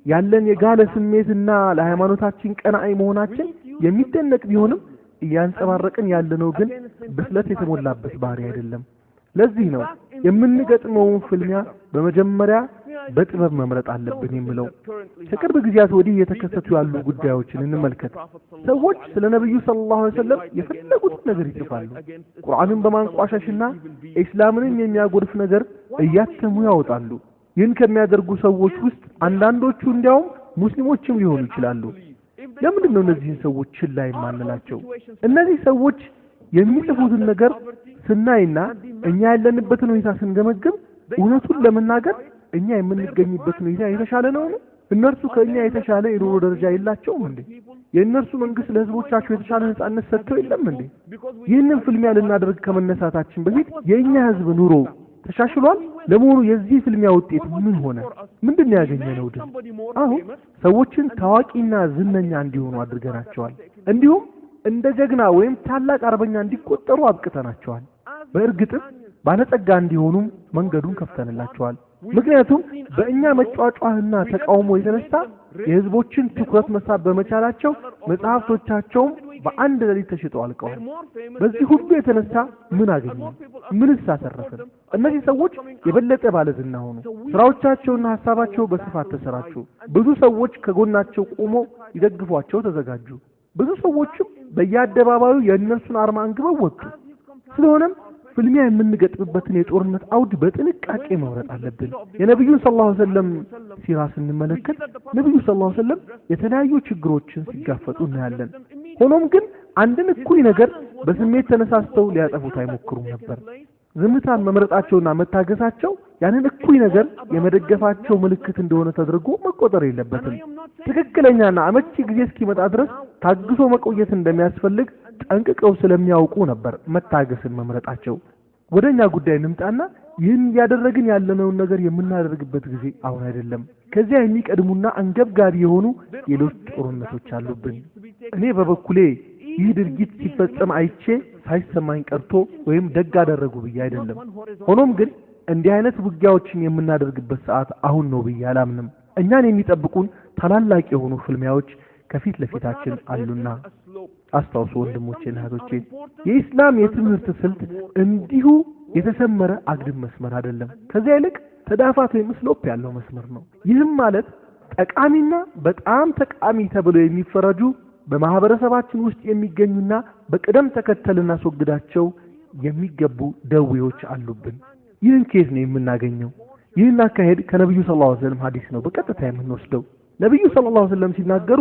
ያለን የጋለ ስሜትና ለሃይማኖታችን ቀናኢ መሆናችን የሚደነቅ ቢሆንም እያንጸባረቅን ያለነው ግን ብስለት የተሞላበት ባህሪ አይደለም። ለዚህ ነው የምንገጥመውን ፍልሚያ በመጀመሪያ በጥበብ መምረጥ አለብን የሚለው። ከቅርብ ጊዜያት ወዲህ የተከሰቱ ያሉ ጉዳዮችን እንመልከት። ሰዎች ስለ ነብዩ ሰለላሁ ዐለይሂ ወሰለም የፈለጉት ነገር ይጽፋሉ። ቁርአንን በማንቋሸሽና እስላምንም የሚያጎድፍ ነገር እያተሙ ያወጣሉ። ይህን ከሚያደርጉ ሰዎች ውስጥ አንዳንዶቹ እንዲያውም ሙስሊሞችም ሊሆኑ ይችላሉ። ለምንድን ነው እነዚህን ሰዎች ችላ የማንላቸው? እነዚህ ሰዎች የሚጽፉትን ነገር ስናይና እኛ ያለንበትን ሁኔታ ስንገመግም እውነቱን ለመናገር እኛ የምንገኝበት ሁኔታ የተሻለ ነው? እነርሱ ከኛ የተሻለ የኑሮ ደረጃ የላቸውም እንዴ? የእነርሱ መንግስት ለህዝቦቻቸው የተሻለ ነፃነት ሰጥተው የለም እንዴ? ይህንን ፍልሚያ ልናደርግ ከመነሳታችን በፊት የኛ ህዝብ ኑሮ ተሻሽሏል ለመሆኑ የዚህ ፍልሚያ ውጤት ምን ሆነ? ምንድነው ያገኘነው ድል? አሁን ሰዎችን ታዋቂና ዝነኛ እንዲሆኑ አድርገናቸዋል። እንዲሁም እንደ ጀግና ወይም ታላቅ አርበኛ እንዲቆጠሩ አብቅተናቸዋል። በእርግጥም ባለጸጋ እንዲሆኑም መንገዱን ከፍተንላቸዋል። ምክንያቱም በእኛ መጫጫህና ተቃውሞ የተነሳ የህዝቦችን ትኩረት መሳብ በመቻላቸው መጽሐፍቶቻቸውም በአንድ ሌሊት ተሽጠው አልቀዋል። በዚህ ሁሉ የተነሳ ምን አገኙ? ምንስ አተረፍን? እነዚህ ሰዎች የበለጠ ባለዝና ሆኑ። ስራዎቻቸውና ሐሳባቸው በስፋት ተሰራጩ። ብዙ ሰዎች ከጎናቸው ቆመው ይደግፏቸው ተዘጋጁ። ብዙ ሰዎችም በየአደባባዩ የእነሱን አርማ አንግበው ወጡ። ስለሆነም ፍልሚያ የምንገጥምበትን የጦርነት አውድ በጥንቃቄ መውረጥ አለብን። የነብዩን ሰለላሁ ዐለይሂ ወሰለም ሲራ ስንመለከት ነብዩ ሰለላሁ ዐለይሂ ወሰለም የተለያዩ ችግሮችን ሲጋፈጡ እናያለን። ሆኖም ግን አንድን እኩይ ነገር በስሜት ተነሳስተው ሊያጠፉት አይሞክሩም ነበር። ዝምታን መምረጣቸውና መታገሳቸው ያንን እኩይ ነገር የመደገፋቸው ምልክት እንደሆነ ተደርጎ መቆጠር የለበትም። ትክክለኛና አመቺ ጊዜ እስኪመጣ ድረስ ታግሶ መቆየት እንደሚያስፈልግ ጠንቅቀው ስለሚያውቁ ነበር መታገስን መምረጣቸው። ወደኛ ጉዳይ እንምጣና ይህን ያደረግን ያለነውን ነገር የምናደርግበት ጊዜ አሁን አይደለም። ከዚያ የሚቀድሙና አንገብጋቢ የሆኑ ሌሎች ጦርነቶች አሉብን። እኔ በበኩሌ ይህ ድርጊት ሲፈጸም አይቼ ሳይሰማኝ ቀርቶ ወይም ደግ አደረጉ ብዬ አይደለም። ሆኖም ግን እንዲህ አይነት ውጊያዎችን የምናደርግበት ሰዓት አሁን ነው ብዬ አላምንም። እኛን የሚጠብቁን ታላላቅ የሆኑ ፍልሚያዎች ከፊት ለፊታችን አሉና አስተውሱ ወንድሞቼና እህቶቼ፣ የኢስላም የትምህርት ስልት እንዲሁ የተሰመረ አግድም መስመር አይደለም። ከዚያ ይልቅ ተዳፋት ወይም ስሎፕ ያለው መስመር ነው። ይህም ማለት ጠቃሚና በጣም ጠቃሚ ተብለው የሚፈረጁ በማህበረሰባችን ውስጥ የሚገኙና በቅደም ተከተል እናስወግዳቸው የሚገቡ ደዌዎች አሉብን። ይህን ከየት ነው የምናገኘው? ይህን አካሄድ ከነብዩ ሰለላሁ ዐለይሂ ወሰለም ሐዲስ ነው በቀጥታ የምንወስደው። ነብዩ ሰለላሁ ዐለይሂ ወሰለም ሲናገሩ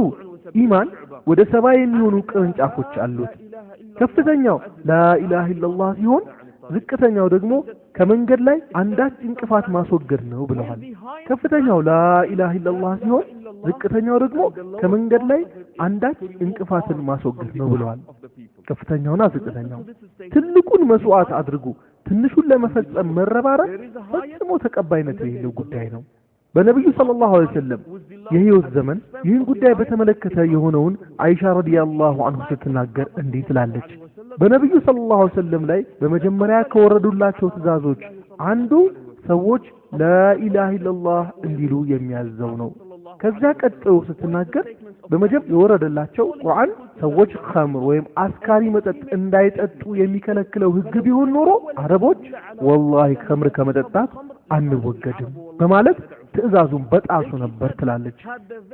ኢማን ወደ 70 የሚሆኑ ቅርንጫፎች አሉት። ከፍተኛው ላኢላሃ ኢላላህ ሲሆን ዝቅተኛው ደግሞ ከመንገድ ላይ አንዳች እንቅፋት ማስወገድ ነው ብለዋል። ከፍተኛው ላኢላሃ ኢላላህ ሲሆን ዝቅተኛው ደግሞ ከመንገድ ላይ አንዳች እንቅፋትን ማስወገድ ነው ብለዋል። ከፍተኛውና ዝቅተኛው ትልቁን መስዋዕት አድርጉ፣ ትንሹን ለመፈጸም መረባረብ ፈጽሞ ተቀባይነት የሌለው ጉዳይ ነው። በነብዩ ሰለላሁ ዐለይሂ ወሰለም የህይወት ዘመን ይህን ጉዳይ በተመለከተ የሆነውን አይሻ ረዲየላሁ ዐንሁ ስትናገር እንዲህ ትላለች። በነብዩ ሰለላሁ ዐለይሂ ወሰለም ላይ በመጀመሪያ ከወረዱላቸው ትእዛዞች አንዱ ሰዎች ላኢላሃ ኢላላህ እንዲሉ የሚያዘው ነው። ከዛ ቀጥሎ ስትናገር በመጀመሪያ የወረደላቸው ቁርአን ሰዎች ኸምር ወይም አስካሪ መጠጥ እንዳይጠጡ የሚከለክለው ህግ ቢሆን ኖሮ አረቦች ወላሂ ኸምር ከመጠጣት አንወገድም በማለት ትእዛዙን በጣሱ ነበር ትላለች።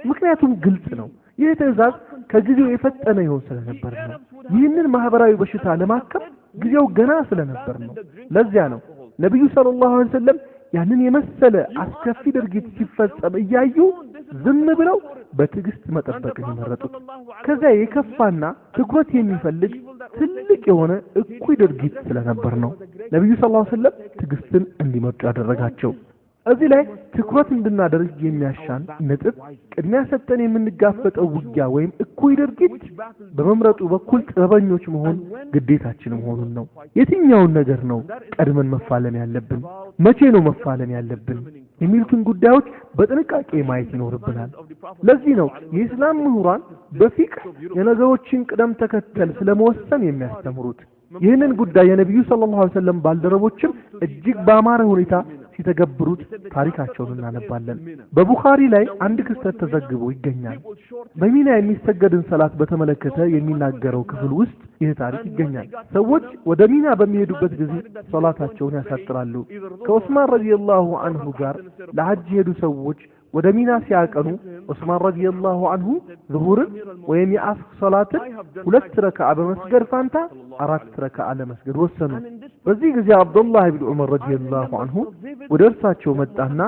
ምክንያቱም ግልጽ ነው። ይህ ትእዛዝ ከጊዜው የፈጠነ ይሆን ስለነበር ነው። ይህንን ማህበራዊ በሽታ ለማከም ጊዜው ገና ስለነበር ነው። ለዚያ ነው ነብዩ ሰለላሁ ዐለይሂ ወሰለም ያንን የመሰለ አስከፊ ድርጊት ሲፈጸም እያዩ ዝም ብለው በትዕግስት መጠበቅን የመረጡት። ከዛ የከፋና ትኩረት የሚፈልግ ትልቅ የሆነ እኩይ ድርጊት ስለነበር ነው ነብዩ ሰለላሁ ዐለይሂ ወሰለም ትዕግስትን እንዲመርጡ ያደረጋቸው። እዚህ ላይ ትኩረት እንድናደርግ የሚያሻን ነጥብ ቅድሚያ ሰጠን የምንጋፈጠው ውጊያ ወይም እኩይ ድርጊት በመምረጡ በኩል ጥበበኞች መሆን ግዴታችን መሆኑን ነው። የትኛውን ነገር ነው ቀድመን መፋለም ያለብን፣ መቼ ነው መፋለም ያለብን የሚሉትን ጉዳዮች በጥንቃቄ ማየት ይኖርብናል። ለዚህ ነው የኢስላም ምሁራን በፊቅህ የነገሮችን ቅደም ተከተል ስለመወሰን የሚያስተምሩት። ይህንን ጉዳይ የነብዩ ሰለላሁ ዐለይሂ ወሰለም ባልደረቦችም እጅግ በአማረ ሁኔታ ሲተገብሩት ታሪካቸውን እናነባለን። በቡኻሪ ላይ አንድ ክስተት ተዘግቦ ይገኛል። በሚና የሚሰገድን ሰላት በተመለከተ የሚናገረው ክፍል ውስጥ ይህ ታሪክ ይገኛል። ሰዎች ወደ ሚና በሚሄዱበት ጊዜ ሰላታቸውን ያሳጥራሉ። ከዑስማን ረዲየላሁ ዐንሁ ጋር ለሐጅ የሄዱ ሰዎች ወደ ሚና ሲያቀኑ ዑስማን ረዲየላሁ ዐንሁ ዙሁርን ወይም የአስር ሰላትን 2 ረካዓ በመስገድ ፋንታ 4 ረካዓ ለመስገድ ወሰኑ። በዚህ ጊዜ አብዱላህ ኢብኑ ዑመር ረዲየላሁ ዐንሁ ወደ እርሳቸው መጣና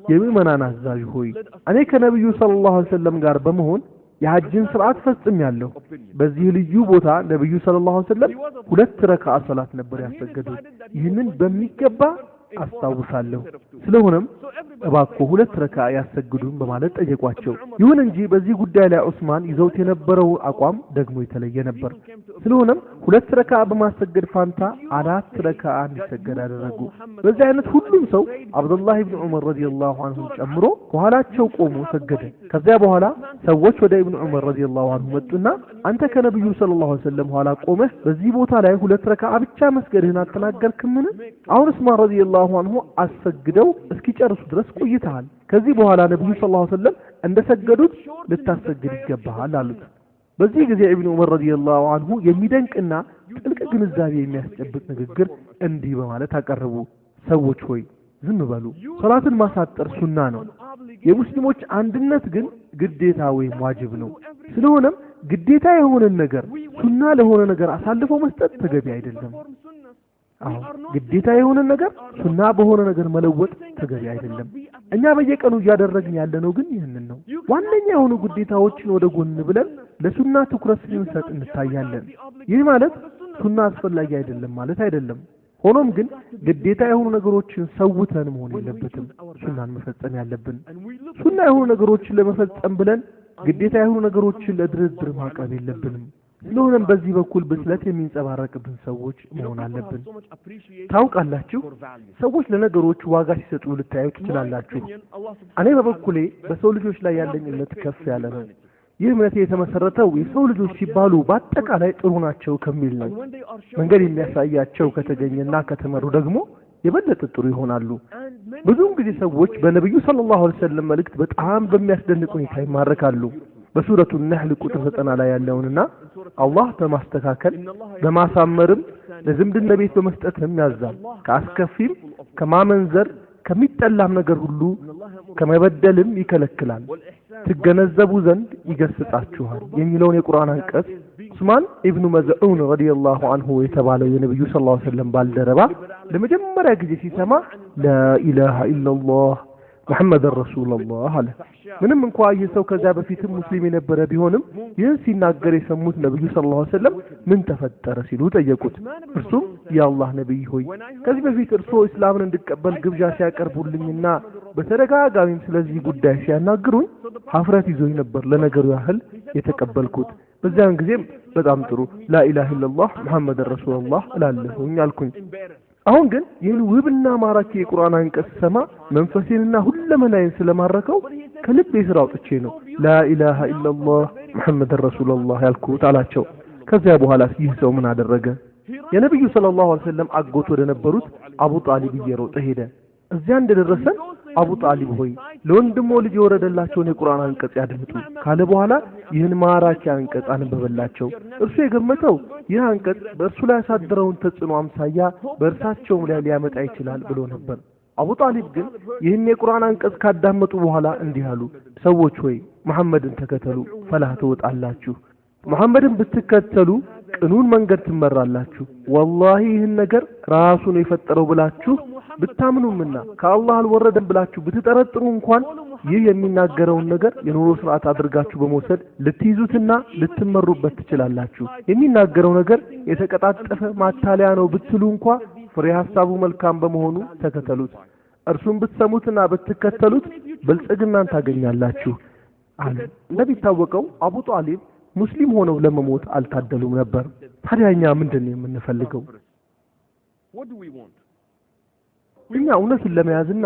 የምእመናን አዛዥ ሆይ እኔ ከነብዩ ሰለላሁ ዐለይሂ ወሰለም ጋር በመሆን የሐጅን ሥርዓት ፈጽሜያለሁ። በዚህ ልዩ ቦታ ነብዩ ሰለላሁ ዐለይሂ ወሰለም 2 ረካዓ ሰላት ነበር ያሰገዱት። ይህንን በሚገባ አስታውሳለሁ። ስለሆነም እባክዎ 2 ረካ ያሰግዱን በማለት ጠየቋቸው። ይሁን እንጂ በዚህ ጉዳይ ላይ ዑስማን ይዘውት የነበረው አቋም ደግሞ የተለየ ነበር። ስለሆነም 2 ረካ በማሰገድ ፋንታ 4 ረካ እንዲሰገድ አደረጉ። በዚህ አይነት ሁሉም ሰው አብዱላህ ኢብኑ ዑመር ረዲየላሁ ዐንሁ ጨምሮ ከኋላቸው ቆሞ ሰገደ። ከዚያ በኋላ ሰዎች ወደ ኢብኑ ዑመር ረዲየላሁ ዐንሁ መጡና አንተ ከነብዩ ሰለላሁ ዐለይሂ ወሰለም ኋላ ቆመህ በዚህ ቦታ ላይ 2 ረካ ብቻ መስገድህን አልተናገርክምን? አሁን ዑስማን ረዲየላሁ ዐንሁ አሰግደው እስኪጨርሱ ድረስ ቆይተሃል። ከዚህ በኋላ ነብዩ ሰለላሁ ዐለይሂ ወሰለም እንደሰገዱት ልታሰግድ ይገባሃል አሉት። በዚህ ጊዜ ኢብኑ ዑመር ረዲየላሁ ዐንሁ የሚደንቅና ጥልቅ ግንዛቤ የሚያስጨብጥ ንግግር እንዲህ በማለት አቀረቡ። ሰዎች ሆይ ዝም በሉ። ሶላትን ማሳጠር ሱና ነው። የሙስሊሞች አንድነት ግን ግዴታ ወይም ዋጅብ ነው። ስለሆነም ግዴታ የሆነን ነገር ሱና ለሆነ ነገር አሳልፎ መስጠት ተገቢ አይደለም። አዎ ግዴታ የሆነ ነገር ሱና በሆነ ነገር መለወጥ ተገቢ አይደለም። እኛ በየቀኑ እያደረግን ያለነው ግን ይህንን ነው። ዋነኛ የሆኑ ግዴታዎችን ወደ ጎን ብለን ለሱና ትኩረት ስንሰጥ እንታያለን። ይህ ማለት ሱና አስፈላጊ አይደለም ማለት አይደለም። ሆኖም ግን ግዴታ የሆኑ ነገሮችን ሰውተን መሆን የለበትም ሱናን መፈጸም ያለብን። ሱና የሆኑ ነገሮችን ለመፈጸም ብለን ግዴታ የሆኑ ነገሮችን ለድርድር ማቅረብ የለብንም። ስለሆነም በዚህ በኩል ብስለት የሚንጸባረቅብን ሰዎች መሆን አለብን። ታውቃላችሁ ሰዎች ለነገሮች ዋጋ ሲሰጡ ልታዩ ትችላላችሁ። እኔ በበኩሌ በሰው ልጆች ላይ ያለኝ እምነት ከፍ ያለ ነው። ይህ እምነት የተመሰረተው የሰው ልጆች ሲባሉ በአጠቃላይ ጥሩ ናቸው ከሚል ነው። መንገድ የሚያሳያቸው ከተገኘና ከተመሩ ደግሞ የበለጠ ጥሩ ይሆናሉ። ብዙም ጊዜ ሰዎች በነብዩ ሰለላሁ ዐለይሂ ወሰለም መልእክት በጣም በሚያስደንቅ ሁኔታ ይማረካሉ። በሱረቱ ነህል ቁጥር 90 ላይ ያለውንና አላህ በማስተካከል በማሳመርም ለዝምድና ቤት በመስጠትም ያዛል። ከአስከፊም ከማመንዘር ከሚጠላም ነገር ሁሉ ከመበደልም ይከለክላል። ትገነዘቡ ዘንድ ይገስጻችኋል የሚለውን የቁርአን አንቀጽ ዑስማን ኢብኑ መዝዑን ረዲየላሁ ዐንሁ የተባለው የነብዩ ሰለላሁ ዐለይሂ ወሰለም ባልደረባ ለመጀመሪያ ጊዜ ሲሰማ ላኢላሃ ኢላላህ ሙሐመድ ረሱላህ አለ። ምንም እንኳን ይህ ሰው ከዛ በፊትም ሙስሊም የነበረ ቢሆንም ይህን ሲናገር የሰሙት ነብዩ ሰለላሁ ዐለይሂ ወሰለም ምን ተፈጠረ ሲሉ ጠየቁት። እርሱም የአላህ ነብይ ሆይ ከዚህ በፊት እርስዎ እስላምን እንድቀበል ግብዣ ሲያቀርቡልኝና በተደጋጋሚም ስለዚህ ጉዳይ ሲያናግሩኝ ሀፍረት ይዞኝ ነበር ለነገሩ ያህል የተቀበልኩት። በዚያን ጊዜም በጣም ጥሩ ላኢላሃ ኢላላህ ሙሐመድ ረሱላህ እላለሁኝ አልኩኝ። አሁን ግን ይህን ውብና ማራኪ የቁርአን አንቀጽ ሰማ መንፈሴንና ሁለመናዬን ስለማረከው ከልቤ ስራ አውጥቼ ነው ላኢላሃ ኢላላህ ሙሐመድ ረሱላህ ያልኩት አላቸው። ከዚያ በኋላ ይህ ሰው ምን አደረገ? የነብዩ ሰለላሁ ዐለይሂ ወሰለም አጎት ወደ ነበሩት አቡ ጣሊብ እየሮጠ ሄደ። እዚያ እንደደረሰ አቡ ጣሊብ ሆይ ለወንድሞ ልጅ የወረደላቸውን የቁርአን አንቀጽ ያድምጡ ካለ በኋላ ይህን ማራኪ አንቀጽ አንበበላቸው። እርሱ የገመተው ይህ አንቀጽ በእርሱ ላይ ያሳደረውን ተጽዕኖ አምሳያ በእርሳቸውም ላይ ሊያመጣ ይችላል ብሎ ነበር። አቡ ጣሊብ ግን ይህን የቁርአን አንቀጽ ካዳመጡ በኋላ እንዲህ አሉ፣ ሰዎች ሆይ መሐመድን ተከተሉ ፈላህ ትወጣላችሁ። መሐመድን ብትከተሉ ቅኑን መንገድ ትመራላችሁ። ወላሂ ይህን ነገር ራሱ ነው የፈጠረው ብላችሁ ብታምኑምና ከአላህ አልወረደም ብላችሁ ብትጠረጥሩ እንኳን ይህ የሚናገረውን ነገር የኑሮ ስርዓት አድርጋችሁ በመውሰድ ልትይዙትና ልትመሩበት ትችላላችሁ። የሚናገረው ነገር የተቀጣጠፈ ማታለያ ነው ብትሉ እንኳን ፍሬ ሐሳቡ መልካም በመሆኑ ተከተሉት። እርሱን ብትሰሙትና ብትከተሉት ብልጽግናን ታገኛላችሁ አለ። እንደሚታወቀው አቡ ጣሊብ ሙስሊም ሆነው ለመሞት አልታደሉም ነበር። ታዲያ እኛ ምንድነው የምንፈልገው? እኛ እውነትን ለመያዝና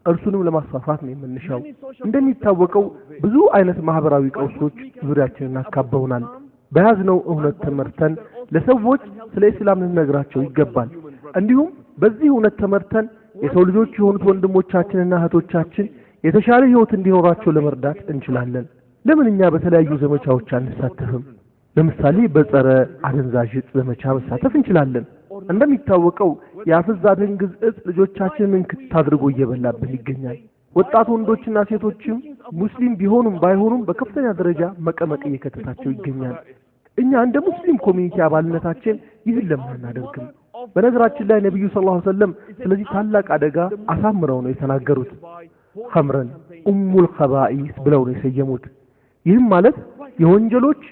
እርሱንም ለማስፋፋት ነው የምንሻው። እንደሚታወቀው ብዙ አይነት ማህበራዊ ቀውሶች ዙሪያችንን አካበውናል። በያዝነው እውነት ተመርተን ለሰዎች ስለ እስላም ልንነግራቸው ይገባል። እንዲሁም በዚህ እውነት ተመርተን የሰው ልጆች የሆኑት ወንድሞቻችንና እህቶቻችን የተሻለ ህይወት እንዲኖራቸው ለመርዳት እንችላለን። ለምን እኛ በተለያዩ ዘመቻዎች አንሳተፍም? ለምሳሌ በጸረ አደንዛዥ ዕፅ ዘመቻ መሳተፍ እንችላለን። እንደሚታወቀው የአፍዝ አደንግዝ ዕፅ ልጆቻችንን አድርጎ እየበላብን ይገኛል። ወጣት ወንዶችና ሴቶችም ሙስሊም ቢሆኑም ባይሆኑም በከፍተኛ ደረጃ መቀመቅ እየከተታቸው ይገኛል። እኛ እንደ ሙስሊም ኮሚኒቲ አባልነታችን ይህን ለምን አናደርግም? በነገራችን ላይ ነብዩ ሰለላሁ ዐለይሂ ወሰለም ስለዚህ ታላቅ አደጋ አሳምረው ነው የተናገሩት። ኸምረን ኡሙል ኸባኢስ ብለው ነው የሰየሙት። ይህም ማለት የወንጀሎች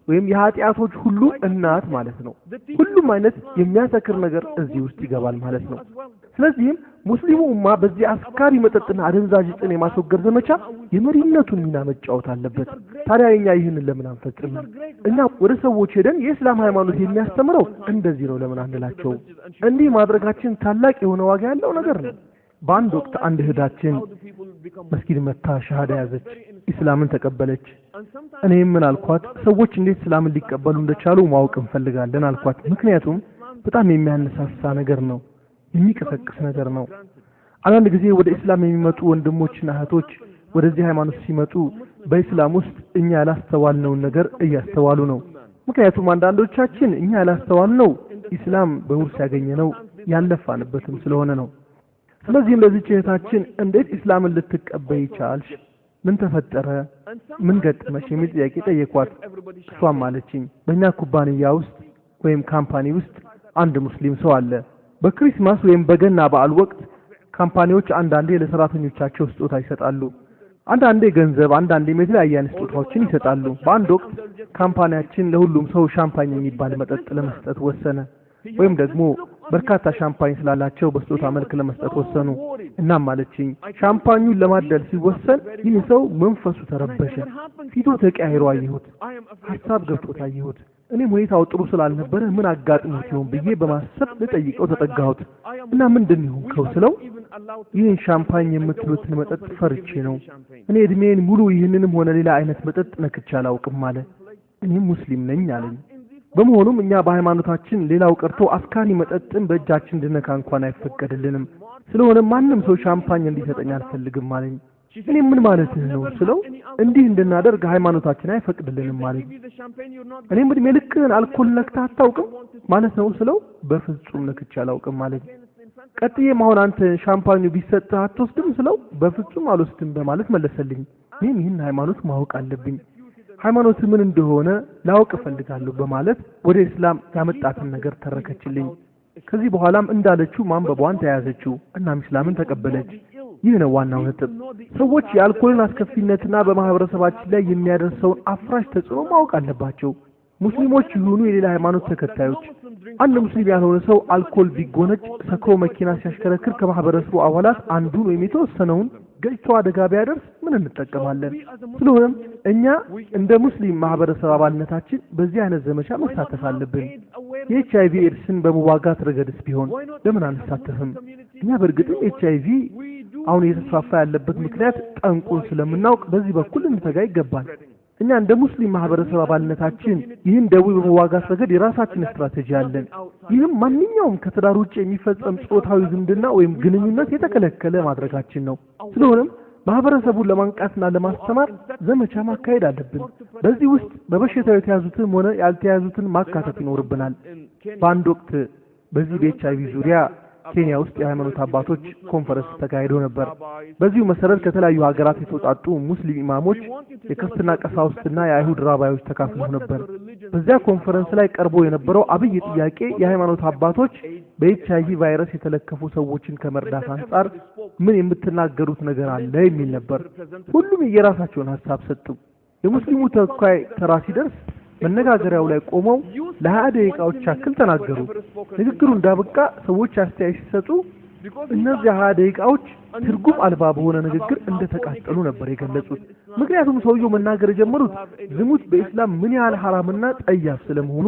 ወይም የኃጢአቶች ሁሉ እናት ማለት ነው። ሁሉም አይነት የሚያሰክር ነገር እዚህ ውስጥ ይገባል ማለት ነው። ስለዚህም ሙስሊሙ ኡማ በዚህ አስካሪ መጠጥና አደንዛዥ ዕፅን የማስወገድ ዘመቻ የመሪነቱን ሚና መጫወት አለበት። ታዲያ እኛ ይህንን ለምን አንፈጽም? እኛ ወደ ሰዎች ሄደን የእስላም ሃይማኖት የሚያስተምረው እንደዚህ ነው ለምን አንላቸው? እንዲህ ማድረጋችን ታላቅ የሆነ ዋጋ ያለው ነገር ነው። በአንድ ወቅት አንድ እህታችን መስጊድ መታ ሸሃዳ ያዘች፣ ኢስላምን ተቀበለች። እኔም ምን አልኳት፣ ሰዎች እንዴት እስላምን ሊቀበሉ እንደቻሉ ማወቅ እንፈልጋለን አልኳት። ምክንያቱም በጣም የሚያነሳሳ ነገር ነው፣ የሚቀሰቅስ ነገር ነው። አንዳንድ ጊዜ ወደ እስላም የሚመጡ ወንድሞችና እህቶች ወደዚህ ሃይማኖት ሲመጡ በእስላም ውስጥ እኛ ያላስተዋልነውን ነገር እያስተዋሉ ነው። ምክንያቱም አንዳንዶቻችን እኛ ያላስተዋልነው ኢስላም በውርስ ያገኘነው ያለፋንበትም ስለሆነ ነው። ስለዚህም ለዚህ እህታችን እንዴት እስላምን ልትቀበይ ቻልሽ? ምን ተፈጠረ? ምን ገጠመሽ? የሚል ጥያቄ ጠየኳት። እሷም አለችኝ በእኛ ኩባንያ ውስጥ ወይም ካምፓኒ ውስጥ አንድ ሙስሊም ሰው አለ። በክሪስማስ ወይም በገና በዓል ወቅት ካምፓኒዎች አንዳንዴ ለሰራተኞቻቸው ስጦታ ይሰጣሉ። አንዳንዴ ገንዘብ፣ አንዳንዴ የተለያየ አይነት ስጦታዎችን ይሰጣሉ። በአንድ ወቅት ካምፓኒያችን ለሁሉም ሰው ሻምፓኝ የሚባል መጠጥ ለመስጠት ወሰነ። ወይም ደግሞ በርካታ ሻምፓኝ ስላላቸው በስጦታ መልክ ለመስጠት ወሰኑ። እናም አለችኝ ሻምፓኙን ለማደል ሲወሰን ይህ ሰው መንፈሱ ተረበሸ፣ ፊቱ ተቀያይሮ አየሁት፣ ሐሳብ ገብቶት አየሁት። እኔም ሁኔታው ጥሩ ስላልነበረ ምን አጋጥሞት ይሆን ብዬ በማሰብ ልጠይቀው ተጠጋሁት እና ምንድን ነው ስለው ይህን ሻምፓኝ የምትሉትን መጠጥ ፈርቼ ነው። እኔ እድሜን ሙሉ ይህንንም ሆነ ሌላ አይነት መጠጥ ነክቼ አላውቅም አለ። እኔም ሙስሊም ነኝ አለኝ። በመሆኑም እኛ በሃይማኖታችን ሌላው ቀርቶ አስካሪ መጠጥን በእጃችን እንድነካ እንኳን አይፈቀድልንም። ስለሆነ ማንም ሰው ሻምፓኝ እንዲሰጠኝ አልፈልግም አለኝ። እኔ ምን ማለትህ ነው ስለው እንዲህ እንድናደርግ ሃይማኖታችን አይፈቅድልንም አለኝ። እኔም እድሜ ልክህን አልኮል ነክተህ አታውቅም ማለት ነው ስለው በፍጹም ነክቼ አላውቅም አለኝ። ቀጥዬም አሁን አንተ ሻምፓኙ ቢሰጥህ አትወስድም ስለው በፍጹም አልወስድም በማለት መለሰልኝ። እኔም ይህን ሃይማኖት ማወቅ አለብኝ፣ ሃይማኖት ምን እንደሆነ ላውቅ እፈልጋለሁ በማለት ወደ እስላም ያመጣትን ነገር ተረከችልኝ። ከዚህ በኋላም እንዳለችው ማንበቧን ተያዘችው እና እስላምን ተቀበለች። ይህ ነው ዋናው ነጥብ። ሰዎች የአልኮልን አስከፊነትና በማህበረሰባችን ላይ የሚያደርሰውን አፍራሽ ተጽዕኖ ማወቅ አለባቸው። ሙስሊሞች ይሁኑ የሌላ ሃይማኖት ተከታዮች፣ አንድ ሙስሊም ያልሆነ ሰው አልኮል ቢጎነጭ ሰክሮ መኪና ሲያሽከረክር ከማህበረሰቡ አባላት አንዱን ወይም የተወሰነውን ገጭቶ አደጋ ቢያደርስ ምን እንጠቀማለን? ስለሆነም እኛ እንደ ሙስሊም ማህበረሰብ አባልነታችን በዚህ አይነት ዘመቻ መሳተፍ አለብን። የኤችአይቪ ኤድስን በመዋጋት ረገድስ ቢሆን ለምን አንሳተፍም? እኛ በእርግጥም ኤችአይቪ አሁን እየተስፋፋ ያለበት ምክንያት ጠንቁን ስለምናውቅ በዚህ በኩል እንተጋ ይገባል። እኛ እንደ ሙስሊም ማህበረሰብ አባልነታችን ይህን ደዌ በመዋጋት ረገድ የራሳችን ስትራቴጂ አለን። ይህም ማንኛውም ከትዳር ውጭ የሚፈጸም ጾታዊ ዝምድና ወይም ግንኙነት የተከለከለ ማድረጋችን ነው። ስለሆነም ማህበረሰቡን ለማንቃትና ለማስተማር ዘመቻ ማካሄድ አለብን። በዚህ ውስጥ በበሽታው የተያዙትን ሆነ ያልተያዙትን ማካተት ይኖርብናል። በአንድ ወቅት በዚህ በኤችአይቪ ዙሪያ ኬንያ ውስጥ የሃይማኖት አባቶች ኮንፈረንስ ተካሂዶ ነበር። በዚሁ መሰረት ከተለያዩ ሀገራት የተውጣጡ ሙስሊም ኢማሞች፣ የክርስትና ቀሳውስትና የአይሁድ ራባዮች ተካፍለው ነበር። በዚያ ኮንፈረንስ ላይ ቀርቦ የነበረው አብይ ጥያቄ የሃይማኖት አባቶች በኤችአይቪ ቫይረስ የተለከፉ ሰዎችን ከመርዳት አንጻር ምን የምትናገሩት ነገር አለ የሚል ነበር። ሁሉም የራሳቸውን ሐሳብ ሰጡ። የሙስሊሙ ተወካይ ተራ ሲደርስ መነጋገሪያው ላይ ቆመው ለ20 ደቂቃዎች ያክል ተናገሩ። ንግግሩ እንዳበቃ ሰዎች አስተያየት ሲሰጡ እነዚህ 20 ደቂቃዎች ትርጉም አልባ በሆነ ንግግር እንደተቃጠሉ ነበር የገለጹት። ምክንያቱም ሰውየው መናገር የጀመሩት ዝሙት በእስላም ምን ያህል ሐራምና ጠያፍ ስለመሆኑ፣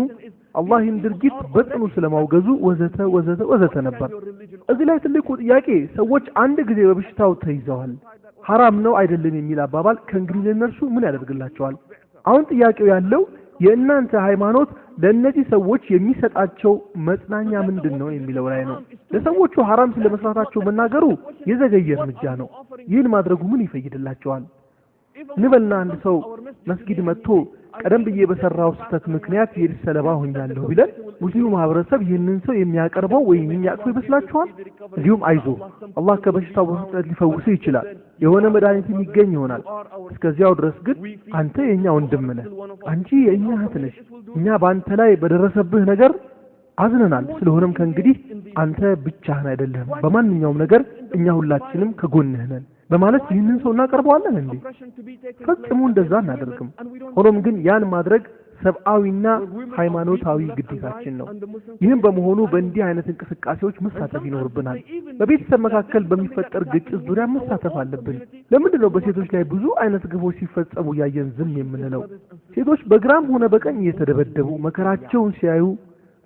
አላህን ድርጊት በጽኑ ስለማውገዙ ወዘተ ወዘተ ወዘተ ነበር። እዚህ ላይ ትልቁ ጥያቄ ሰዎች አንድ ጊዜ በበሽታው ተይዘዋል፣ ሐራም ነው አይደለም የሚል አባባል ከእንግዲህ ለነርሱ ምን ያደርግላቸዋል? አሁን ጥያቄው ያለው የእናንተ ሃይማኖት ለእነዚህ ሰዎች የሚሰጣቸው መጽናኛ ምንድነው የሚለው ላይ ነው። ለሰዎቹ ሐራም ስለመስራታቸው መናገሩ የዘገየ እርምጃ ነው። ይህን ማድረጉ ምን ይፈይድላቸዋል? ንበልና አንድ ሰው መስጊድ መጥቶ ቀደም ብዬ በሰራው ስህተት ምክንያት የኤድስ ሰለባ ሆኛለሁ ቢለን ሙስሊሙ ማህበረሰብ ይህንን ሰው የሚያቀርበው ወይም የሚያቅፈው ይመስላችኋል? እንዲሁም አይዞ አላህ ከበሽታው በፍጥነት ሊፈውስህ ይችላል፣ የሆነ መድኃኒት የሚገኝ ይሆናል፣ እስከዚያው ድረስ ግን አንተ የኛ ወንድም ነህ፣ አንቺ የኛ እህት ነሽ፣ እኛ በአንተ ላይ በደረሰብህ ነገር አዝነናል፣ ስለሆነም ከእንግዲህ አንተ ብቻህን አይደለህም፣ በማንኛውም ነገር እኛ ሁላችንም ከጎንህ ነን በማለት ይህንን ሰው እናቀርበዋለን እንዴ? ፈጽሞ እንደዛ እናደርግም። ሆኖም ግን ያን ማድረግ ሰብአዊና ሃይማኖታዊ ግዴታችን ነው። ይህም በመሆኑ በእንዲህ አይነት እንቅስቃሴዎች መሳተፍ ይኖርብናል። በቤተሰብ መካከል በሚፈጠር ግጭት ዙሪያ መሳተፍ አለብን። ለምንድን ነው በሴቶች ላይ ብዙ አይነት ግፎች ሲፈጸሙ ያየን ዝም የምንለው? ሴቶች በግራም ሆነ በቀኝ እየተደበደቡ መከራቸውን ሲያዩ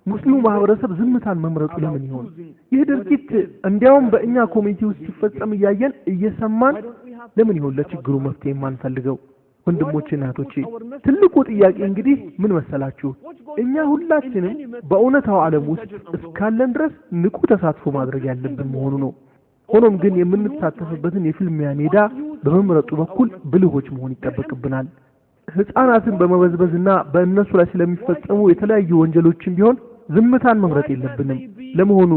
ሙስሊሙ ማህበረሰብ ዝምታን መምረጡ ለምን ይሆን? ይህ ድርጊት እንዲያውም በእኛ ኮሚኒቲ ውስጥ ሲፈጸም እያየን እየሰማን ለምን ይሆን ለችግሩ መፍትሄ የማንፈልገው? ወንድሞቼና እህቶቼ ትልቁ ጥያቄ እንግዲህ ምን መሰላችሁ? እኛ ሁላችንም በእውነታው ዓለም ውስጥ እስካለን ድረስ ንቁ ተሳትፎ ማድረግ ያለብን መሆኑ ነው። ሆኖም ግን የምንሳተፍበትን የፊልሚያ ሜዳ በመምረጡ በኩል ብልሆች መሆን ይጠበቅብናል። ህፃናትን በመበዝበዝና በእነሱ ላይ ስለሚፈጸሙ የተለያዩ ወንጀሎችን ቢሆን ዝምታን መምረጥ የለብንም። ለመሆኑ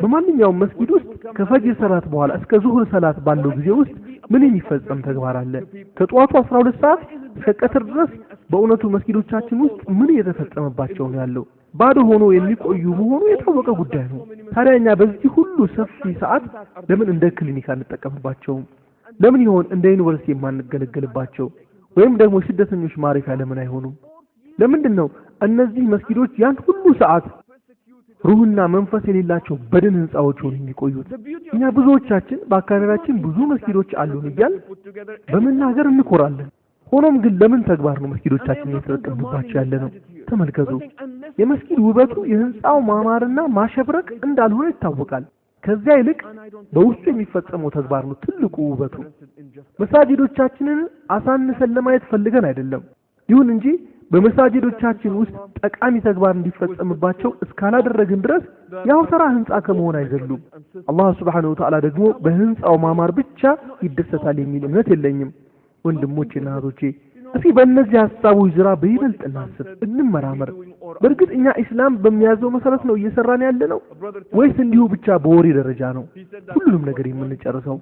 በማንኛውም መስጊድ ውስጥ ከፈጅር ሰላት በኋላ እስከ ዙህር ሰላት ባለው ጊዜ ውስጥ ምን የሚፈጸም ተግባር አለ? ከጧቱ 12 ሰዓት እስከ ቀትር ድረስ በእውነቱ መስጊዶቻችን ውስጥ ምን እየተፈጸመባቸው ነው ያለው? ባዶ ሆኖ የሚቆዩ መሆኑ የታወቀ ጉዳይ ነው። ታዲያ እኛ በዚህ ሁሉ ሰፊ ሰዓት ለምን እንደ ክሊኒክ አንጠቀምባቸውም? ለምን ይሆን እንደ ዩኒቨርሲቲ የማንገለገልባቸው? ወይም ደግሞ ስደተኞች ማረፊያ ለምን አይሆኑም? ለምንድን ነው እነዚህ መስጊዶች ያን ሁሉ ሰዓት ሩህና መንፈስ የሌላቸው በድን ህንጻዎች ሆነው የሚቆዩት? እኛ ብዙዎቻችን በአካባቢያችን ብዙ መስጊዶች አሉን እያል በመናገር እንኮራለን። ሆኖም ግን ለምን ተግባር ነው መስጊዶቻችን እየተጠቀምንባቸው ያለ ነው? ተመልከቱ። የመስጊድ ውበቱ የህንጻው ማማርና ማሸብረቅ እንዳልሆነ ይታወቃል። ከዚያ ይልቅ በውስጡ የሚፈጸመው ተግባር ነው ትልቁ ውበቱ። መሳጅዶቻችንን አሳንሰን ለማየት ፈልገን አይደለም። ይሁን እንጂ በመሳጅዶቻችን ውስጥ ጠቃሚ ተግባር እንዲፈጸምባቸው እስካላደረግን ድረስ ያው ተራ ህንጻ ከመሆን አይዘሉም። አላህ Subhanahu Wa Ta'ala ደግሞ በህንጻው ማማር ብቻ ይደሰታል የሚል እምነት የለኝም። ወንድሞቼና እህቶቼ እስኪ በእነዚህ ሐሳቦች ዙሪያ በይበልጥ እናስብ፣ እንመራመር። በእርግጥ እኛ ኢስላም በሚያዘው መሰረት ነው እየሰራን ያለ ነው ወይስ እንዲሁ ብቻ በወሬ ደረጃ ነው ሁሉንም ነገር የምንጨርሰው?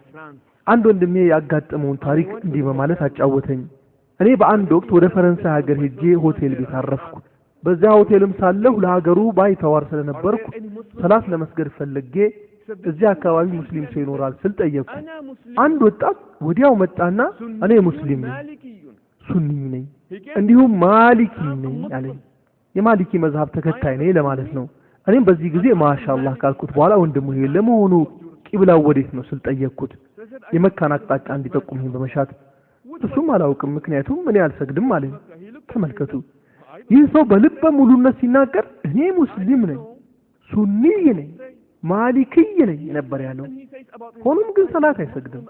አንድ ወንድሜ ያጋጠመውን ታሪክ እንዲህ በማለት አጫወተኝ። እኔ በአንድ ወቅት ወደ ፈረንሳይ ሀገር ሄጄ ሆቴል ቤት አረፍኩ። በዛ ሆቴልም ሳለሁ ለሀገሩ ባይተዋር ስለነበርኩ ሰላት ለመስገድ ፈልጌ እዚህ አካባቢ ሙስሊም ሰው ይኖራል ስል ጠየቅኩ። አንድ ወጣት ወዲያው መጣና እኔ ሙስሊም ነኝ፣ ሱኒ ነኝ፣ እንዲሁም ማሊኪ ነኝ አለኝ። የማሊኪ መዝሐብ ተከታይ ነኝ ለማለት ነው። እኔም በዚህ ጊዜ ማሻአላህ ካልኩት በኋላ ወንድሙ ይሄ ለመሆኑ ቂብላው ወዴት ነው ስል ጠየቅኩት። የመካን አቅጣጫ እንዲጠቁመኝ በመሻት እሱም አላውቅም ምክንያቱም እኔ አልሰግድም አለኝ። ተመልከቱ፣ ይህ ሰው በልበ ሙሉነት ሲናገር እኔ ሙስሊም ነኝ፣ ሱኒ ነኝ፣ ማሊኪ ነኝ ነበር ያለው። ሆኖም ግን ሰላት አይሰግድም።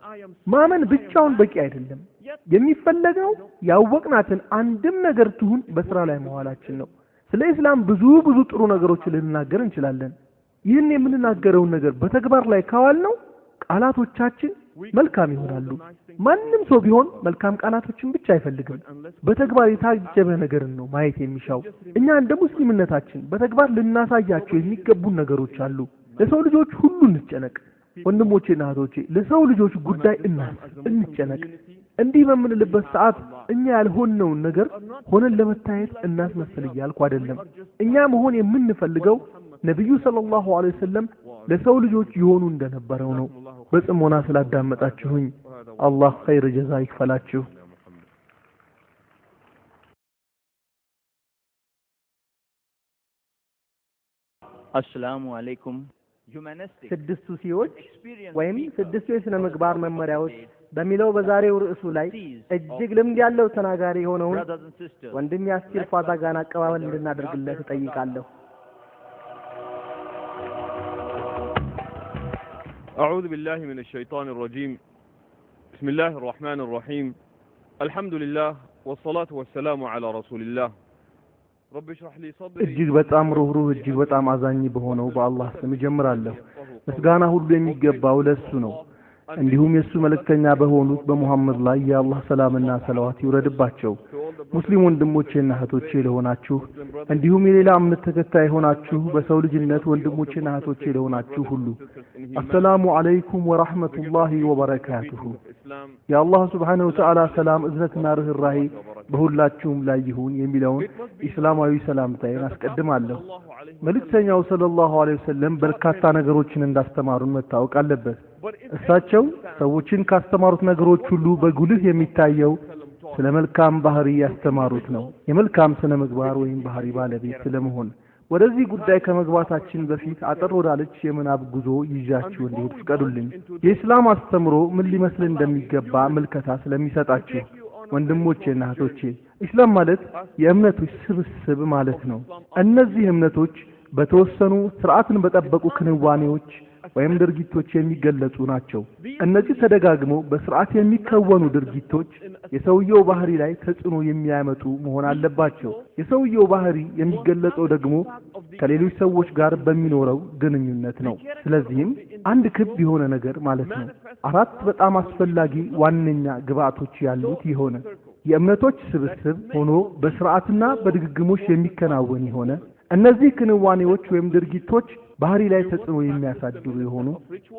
ማመን ብቻውን በቂ አይደለም። የሚፈለገው ያወቅናትን አንድም ነገር ትሁን በስራ ላይ መዋላችን ነው። ስለ እስላም ብዙ ጥሩ ነገሮችን ልንናገር እንችላለን። ይህን የምንናገረውን ነገር በተግባር ላይ ካዋልነው ቃላቶቻችን መልካም ይሆናሉ። ማንም ሰው ቢሆን መልካም ቃላቶችን ብቻ አይፈልግም፣ በተግባር የታጀበ ነገርን ነው ማየት የሚሻው። እኛ እንደ ሙስሊምነታችን በተግባር ልናሳያቸው የሚገቡን ነገሮች አሉ። ለሰው ልጆች ሁሉ እንጨነቅ። ወንድሞቼና እህቶቼ ለሰው ልጆች ጉዳይ እንጨነቅ። እንዲህ በምንልበት ሰዓት እኛ ያልሆነውን ነገር ሆነን ለመታየት እናስመስል እያልኩ አይደለም። እኛ መሆን የምንፈልገው ነብዩ ሰለላሁ ዐለይሂ ወሰለም ለሰው ልጆች ይሆኑ እንደነበረው ነው። በጽሞና ስላዳመጣችሁኝ አላህ ኸይር ጀዛ ይክፈላችሁ። አሰላሙ አለይኩም። ስድስቱ ሲዎች ወይም ስድስቱ የሥነ ምግባር መመሪያዎች በሚለው በዛሬው ርዕሱ ላይ እጅግ ልምድ ያለው ተናጋሪ የሆነውን ወንድም ያሲር ፋዛጋን አቀባበል እንድናደርግለት እጠይቃለሁ። أعوذ بالله من الشيطان الرجيم. بسم الله الرحمن الرحيم. الحمد لله والصلاة والسلام على رسول الله. رب اشرح لي صدري. እጅግ በጣም ሩህሩህ እጅግ በጣም አዛኝ በሆነው በአላህ ስም ጀምራለሁ። ምስጋና ሁሉ የሚገባው ለሱ ነው። እንዲሁም የሱ መልእክተኛ በሆኑት በመሐመድ ላይ የአላህ ሰላምና ሰላዋት ይውረድባቸው። ሙስሊም ወንድሞቼና እህቶቼ ለሆናችሁ እንዲሁም የሌላ እምነት ተከታይ ሆናችሁ በሰው ልጅነት ወንድሞቼና እህቶቼ ለሆናችሁ ሁሉ አሰላሙ አለይኩም ወራህመቱላሂ ወበረካቱሁ። የአላህ Subhanahu Wa Ta'ala ሰላም እዝነትና ርህራሄ በሁላችሁም ላይ ይሁን የሚለውን ኢስላማዊ ሰላምታዬን አስቀድማለሁ። መልእክተኛው ሰለላሁ ዐለይሂ ወሰለም በርካታ ነገሮችን እንዳስተማሩን መታወቅ አለበት። እሳቸው ሰዎችን ካስተማሩት ነገሮች ሁሉ በጉልህ የሚታየው ስለ መልካም ባህሪ ያስተማሩት ነው። የመልካም ስነ ምግባር ወይም ባህሪ ባለቤት ስለመሆን ወደዚህ ጉዳይ ከመግባታችን በፊት አጠር ወዳለች የምናብ ጉዞ ይዣችሁ እንድሄድ ፍቀዱልኝ። የእስላም አስተምሮ ምን ሊመስል እንደሚገባ ምልከታ ስለሚሰጣችሁ ወንድሞቼና እህቶቼ፣ ኢስላም ማለት የእምነቶች ስብስብ ማለት ነው። እነዚህ እምነቶች በተወሰኑ ስርዓትን በጠበቁ ክንዋኔዎች ወይም ድርጊቶች የሚገለጹ ናቸው። እነዚህ ተደጋግመው በስርዓት የሚከወኑ ድርጊቶች የሰውየው ባህሪ ላይ ተጽዕኖ የሚያመጡ መሆን አለባቸው። የሰውየው ባህሪ የሚገለጸው ደግሞ ከሌሎች ሰዎች ጋር በሚኖረው ግንኙነት ነው። ስለዚህም አንድ ክብ የሆነ ነገር ማለት ነው። አራት በጣም አስፈላጊ ዋነኛ ግብአቶች ያሉት የሆነ የእምነቶች ስብስብ ሆኖ በስርዓትና በድግግሞሽ የሚከናወን የሆነ እነዚህ ክንዋኔዎች ወይም ድርጊቶች ባህሪ ላይ ተጽዕኖ የሚያሳድሩ የሆኑ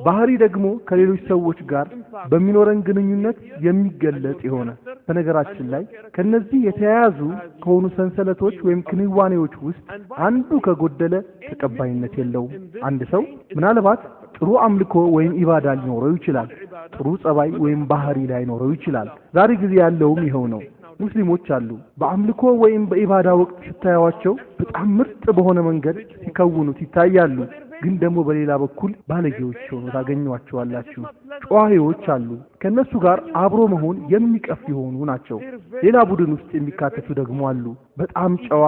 ባህሪ ደግሞ ከሌሎች ሰዎች ጋር በሚኖረን ግንኙነት የሚገለጽ የሆነ በነገራችን ላይ ከነዚህ የተያያዙ ከሆኑ ሰንሰለቶች ወይም ክንዋኔዎች ውስጥ አንዱ ከጎደለ ተቀባይነት የለውም። አንድ ሰው ምናልባት ጥሩ አምልኮ ወይም ኢባዳ ሊኖረው ይችላል፣ ጥሩ ጸባይ ወይም ባህሪ ላይኖረው ይችላል። ዛሬ ጊዜ ያለውም ይኸው ነው። ሙስሊሞች አሉ በአምልኮ ወይም በኢባዳ ወቅት ስታዩዋቸው በጣም ምርጥ በሆነ መንገድ ሲከውኑት ይታያሉ። ግን ደግሞ በሌላ በኩል ባለጌዎች ሆነው ታገኟቸዋላችሁ። ጨዋሂዎች አሉ፣ ከነሱ ጋር አብሮ መሆን የሚቀፍ የሆኑ ናቸው። ሌላ ቡድን ውስጥ የሚካተቱ ደግሞ አሉ፣ በጣም ጨዋ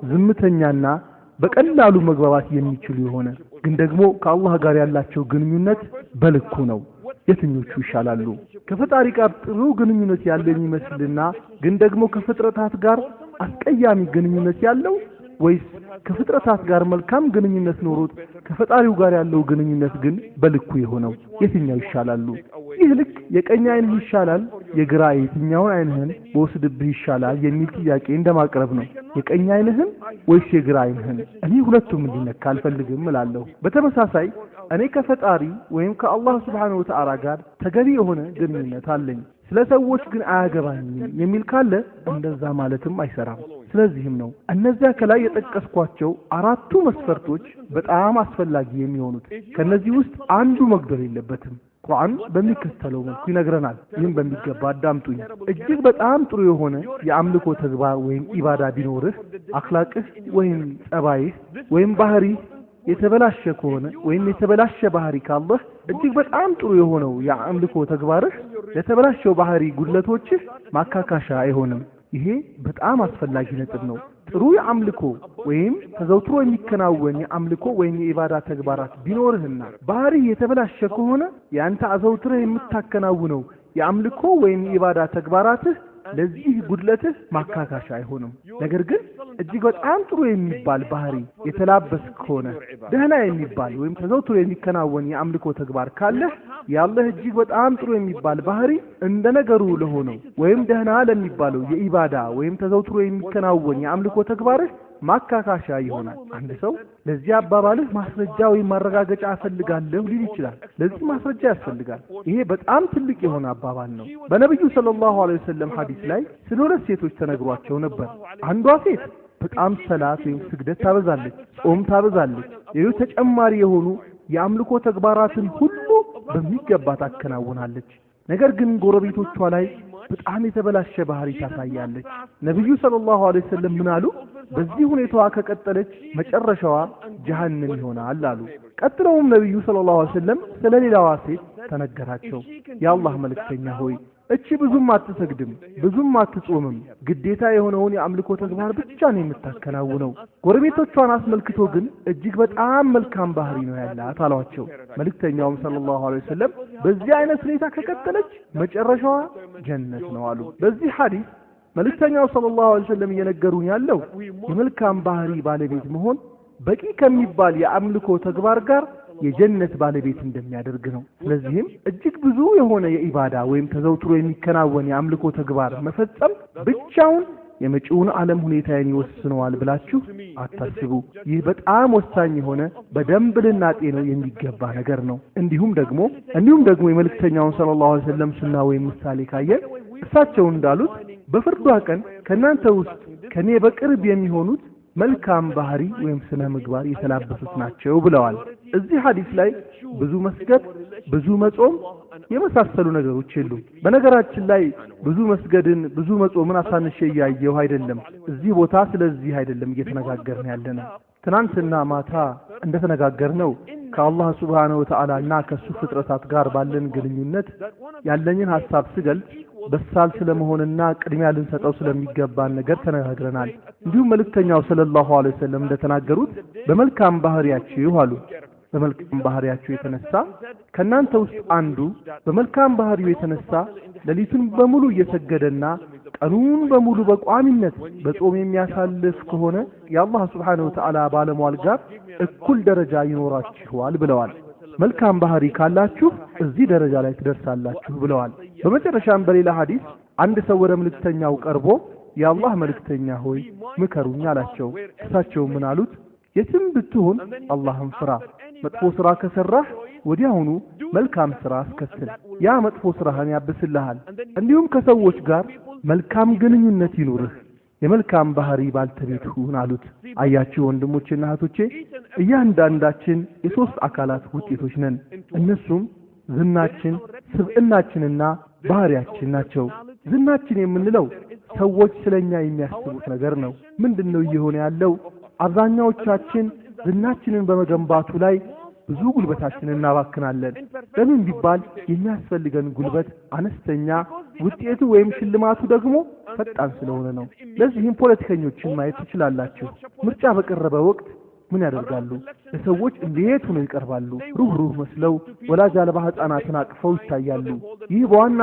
ዝምተኛና በቀላሉ መግባባት የሚችሉ የሆነ ግን ደግሞ ከአላህ ጋር ያላቸው ግንኙነት በልኩ ነው። የትኞቹ ይሻላሉ? ከፈጣሪ ጋር ጥሩ ግንኙነት ያለው የሚመስልና ግን ደግሞ ከፍጥረታት ጋር አስቀያሚ ግንኙነት ያለው ወይስ ከፍጥረታት ጋር መልካም ግንኙነት ኖሮት ከፈጣሪው ጋር ያለው ግንኙነት ግን በልኩ የሆነው? የትኛው ይሻላሉ? ይህ ልክ የቀኝ አይንህ ይሻላል የግራ የትኛውን አይንህን በወስድብህ ይሻላል የሚል ጥያቄ እንደማቅረብ ነው። የቀኝ አይንህን ወይስ የግራ አይንህን? እኔ ሁለቱም እንዲነካ አልፈልግም እላለሁ። በተመሳሳይ እኔ ከፈጣሪ ወይም ከአላህ Subhanahu Wa Ta'ala ጋር ተገቢ የሆነ ግንኙነት አለኝ፣ ስለ ሰዎች ግን አያገባኝም የሚል ካለ እንደዛ ማለትም አይሰራም። ስለዚህም ነው እነዚያ ከላይ የጠቀስኳቸው አራቱ መስፈርቶች በጣም አስፈላጊ የሚሆኑት። ከነዚህ ውስጥ አንዱ መግደል የለበትም። ቁርአን በሚከተለው መልኩ ይነግረናል። ይህም በሚገባ አዳምጡኝ። እጅግ በጣም ጥሩ የሆነ የአምልኮ ተግባር ወይም ኢባዳ ቢኖርህ አኽላቅህ ወይም ጸባይህ ወይም ባህሪህ የተበላሸ ከሆነ ወይም የተበላሸ ባህሪ ካለህ እጅግ በጣም ጥሩ የሆነው የአምልኮ ተግባርህ ለተበላሸው ባህሪ ጉድለቶችህ ማካካሻ አይሆንም። ይሄ በጣም አስፈላጊ ነጥብ ነው። ጥሩ የአምልኮ ወይም ተዘውትሮ የሚከናወን የአምልኮ ወይም የኢባዳ ተግባራት ቢኖርህና ባህሪ የተበላሸ ከሆነ ያንተ አዘውትረህ የምታከናውነው የአምልኮ ወይም የኢባዳ ተግባራትህ ለዚህ ጉድለትህ ማካካሻ አይሆንም። ነገር ግን እጅግ በጣም ጥሩ የሚባል ባህሪ የተላበስ ከሆነ ደህና የሚባል ወይም ተዘውትሮ የሚከናወን የአምልኮ ተግባር ካለህ ያለህ እጅግ በጣም ጥሩ የሚባል ባህሪ እንደ ነገሩ ለሆነው ወይም ደህና ለሚባለው የኢባዳ ወይም ተዘውትሮ የሚከናወን የአምልኮ ተግባርህ ማካካሻ ይሆናል። አንድ ሰው ለዚህ አባባልህ ማስረጃ ወይም ማረጋገጫ አፈልጋለሁ ሊል ይችላል። ለዚህ ማስረጃ ያስፈልጋል። ይሄ በጣም ትልቅ የሆነ አባባል ነው። በነብዩ ሰለላሁ ዐለይሂ ወሰለም ሐዲስ ላይ ስለ ሁለት ሴቶች ተነግሯቸው ነበር። አንዷ ሴት በጣም ሰላት ወይም ስግደት ታበዛለች፣ ጾም ታበዛለች፣ ሌሎች ተጨማሪ የሆኑ የአምልኮ ተግባራትን ሁሉ በሚገባ ታከናውናለች። ነገር ግን ጎረቤቶቿ ላይ በጣም የተበላሸ ባህሪ ታሳያለች። ነብዩ ሰለላሁ ዐለይሂ ወሰለም ምን አሉ? በዚህ ሁኔታዋ ከቀጠለች መጨረሻዋ ጀሃነም ይሆናል አሉ። ቀጥለውም ነብዩ ሰለላሁ ዐለይሂ ወሰለም ስለሌላዋ ሴት ተነገራቸው። የአላህ መልእክተኛ ሆይ እቺ ብዙም አትሰግድም፣ ብዙም አትጾምም፣ ግዴታ የሆነውን የአምልኮ ተግባር ብቻ ነው የምታከናውነው። ጎረቤቶቿን አስመልክቶ ግን እጅግ በጣም መልካም ባህሪ ነው ያላት አሏቸው። መልእክተኛውም ሰለላሁ ዐለይሂ ወሰለም በዚህ አይነት ሁኔታ ከቀጠለች መጨረሻዋ ጀነት ነው አሉ። በዚህ ሐዲስ መልእክተኛው ሰለላሁ ዐለይሂ ወሰለም እየነገሩን ያለው የመልካም ባህሪ ባለቤት መሆን በቂ ከሚባል የአምልኮ ተግባር ጋር የጀነት ባለቤት እንደሚያደርግ ነው። ስለዚህም እጅግ ብዙ የሆነ የኢባዳ ወይም ተዘውትሮ የሚከናወን የአምልኮ ተግባር መፈጸም ብቻውን የመጪውን ዓለም ሁኔታን ይወስነዋል ብላችሁ አታስቡ። ይህ በጣም ወሳኝ የሆነ በደንብ ልናጤነው የሚገባ ነገር ነው። እንዲሁም ደግሞ የመልእክተኛውን ሰለላሁ ዐለይሂ ወሰለም ሱና ወይም ምሳሌ ካየን እሳቸው እንዳሉት በፍርዷ ቀን ከናንተ ውስጥ ከኔ በቅርብ የሚሆኑት መልካም ባህሪ ወይም ስነ ምግባር የተላበሱት ናቸው ብለዋል። እዚህ ሐዲስ ላይ ብዙ መስገድ፣ ብዙ መጾም፣ የመሳሰሉ ነገሮች የሉም። በነገራችን ላይ ብዙ መስገድን ብዙ መጾምን አሳንሼ እያየሁ አይደለም። እዚህ ቦታ ስለዚህ አይደለም እየተነጋገርን ያለነው። ትናንትና ማታ እንደተነጋገርነው ከአላህ ሱብሓነሁ ወተዓላና ከሱ ፍጥረታት ጋር ባለን ግንኙነት ያለኝን ሐሳብ ስገልጽ በሳል ስለመሆንና ቅድሚያ ልንሰጠው ስለሚገባን ነገር ተነጋግረናል። እንዲሁም መልእክተኛው ሰለላሁ ዐለይሂ ወሰለም እንደተናገሩት በመልካም ባህሪያችሁ አሉ። በመልካም ባህሪያችሁ የተነሳ ከናንተ ውስጥ አንዱ በመልካም ባህሪው የተነሳ ሌሊቱን በሙሉ እየሰገደና ቀኑን በሙሉ በቋሚነት በጾም የሚያሳልፍ ከሆነ የአላህ ሱብሓነሁ ወተዓላ ባለሟል ጋር እኩል ደረጃ ይኖራችኋል ብለዋል። መልካም ባህሪ ካላችሁ እዚህ ደረጃ ላይ ትደርሳላችሁ ብለዋል። በመጨረሻም በሌላ ሐዲስ አንድ ሰው ወደ መልእክተኛው ቀርቦ የአላህ መልእክተኛ ሆይ ምከሩኝ አላቸው። እሳቸው ምን አሉት? የትም ብትሆን አላህን ፍራ። መጥፎ ስራ ከሰራህ ወዲያውኑ መልካም ስራ አስከትል፣ ያ መጥፎ ስራህን ያብስልሃል። እንዲሁም ከሰዎች ጋር መልካም ግንኙነት ይኑርህ፣ የመልካም ባህሪ ባልተቤት ሁን አሉት። አያችሁ ወንድሞቼና እህቶቼ፣ እያንዳንዳችን የሶስት አካላት ውጤቶች ነን። እነሱም ዝናችን፣ ስብዕናችንና ባህሪያችን ናቸው። ዝናችን የምንለው ሰዎች ስለኛ የሚያስቡት ነገር ነው። ምንድነው እየሆነ ያለው? አብዛኛዎቻችን ዝናችንን በመገንባቱ ላይ ብዙ ጉልበታችንን እናባክናለን። ለምን ቢባል የሚያስፈልገን ጉልበት አነስተኛ፣ ውጤቱ ወይም ሽልማቱ ደግሞ ፈጣን ስለሆነ ነው። ለዚህም ፖለቲከኞችን ማየት ትችላላችሁ። ምርጫ በቀረበ ወቅት ምን ያደርጋሉ? ለሰዎች እንዴት ሆነው ይቀርባሉ። ሩህሩህ መስለው ወላጅ አልባ ህፃናትን አቅፈው ይታያሉ። ይህ በዋና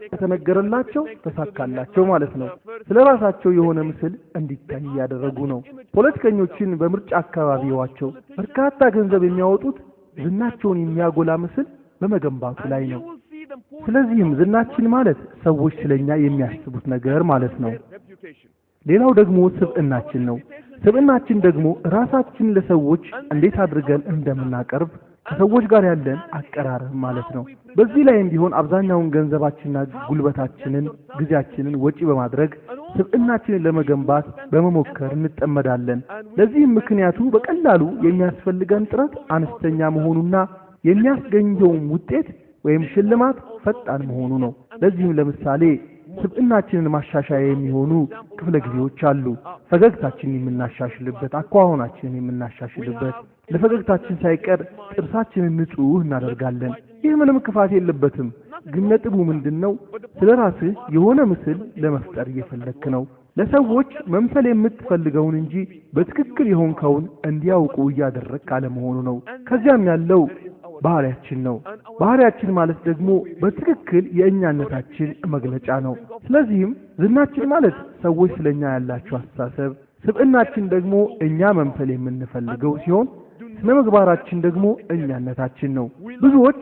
የተነገረላቸው ተሳካላቸው ማለት ነው። ስለራሳቸው የሆነ ምስል እንዲታይ ያደረጉ ነው። ፖለቲከኞችን በምርጫ አካባቢዋቸው በርካታ ገንዘብ የሚያወጡት ዝናቸውን የሚያጎላ ምስል በመገንባቱ ላይ ነው። ስለዚህም ዝናችን ማለት ሰዎች ስለኛ የሚያስቡት ነገር ማለት ነው። ሌላው ደግሞ ስብዕናችን ነው። ስብዕናችን ደግሞ ራሳችን ለሰዎች እንዴት አድርገን እንደምናቀርብ ከሰዎች ጋር ያለን አቀራረብ ማለት ነው። በዚህ ላይም ቢሆን አብዛኛውን ገንዘባችንና ጉልበታችንን ጊዜያችንን ወጪ በማድረግ ስብዕናችንን ለመገንባት በመሞከር እንጠመዳለን። ለዚህም ምክንያቱ በቀላሉ የሚያስፈልገን ጥረት አነስተኛ መሆኑና የሚያስገኘው ውጤት ወይም ሽልማት ፈጣን መሆኑ ነው። ለዚህም ለምሳሌ ስብዕናችንን ማሻሻያ የሚሆኑ ክፍለ ጊዜዎች አሉ። ፈገግታችንን የምናሻሽልበት፣ አኳኋናችንን የምናሻሽልበት፣ ለፈገግታችን ሳይቀር ጥርሳችንን ንጹህ እናደርጋለን። ይህ ምንም ክፋት የለበትም። ግን ነጥቡ ምንድነው? ስለራስህ የሆነ ምስል ለመፍጠር እየፈለክ ነው። ለሰዎች መምሰል የምትፈልገውን እንጂ በትክክል የሆንከውን እንዲያውቁ እያደረግክ አለመሆኑ ነው። ከዚያም ያለው ባህሪያችን ነው። ባህሪያችን ማለት ደግሞ በትክክል የእኛነታችን መግለጫ ነው። ስለዚህም ዝናችን ማለት ሰዎች ስለኛ ያላቸው አስተሳሰብ፣ ስብዕናችን ደግሞ እኛ መምሰል የምንፈልገው ሲሆን ስነ ምግባራችን ደግሞ እኛነታችን ነው። ብዙዎች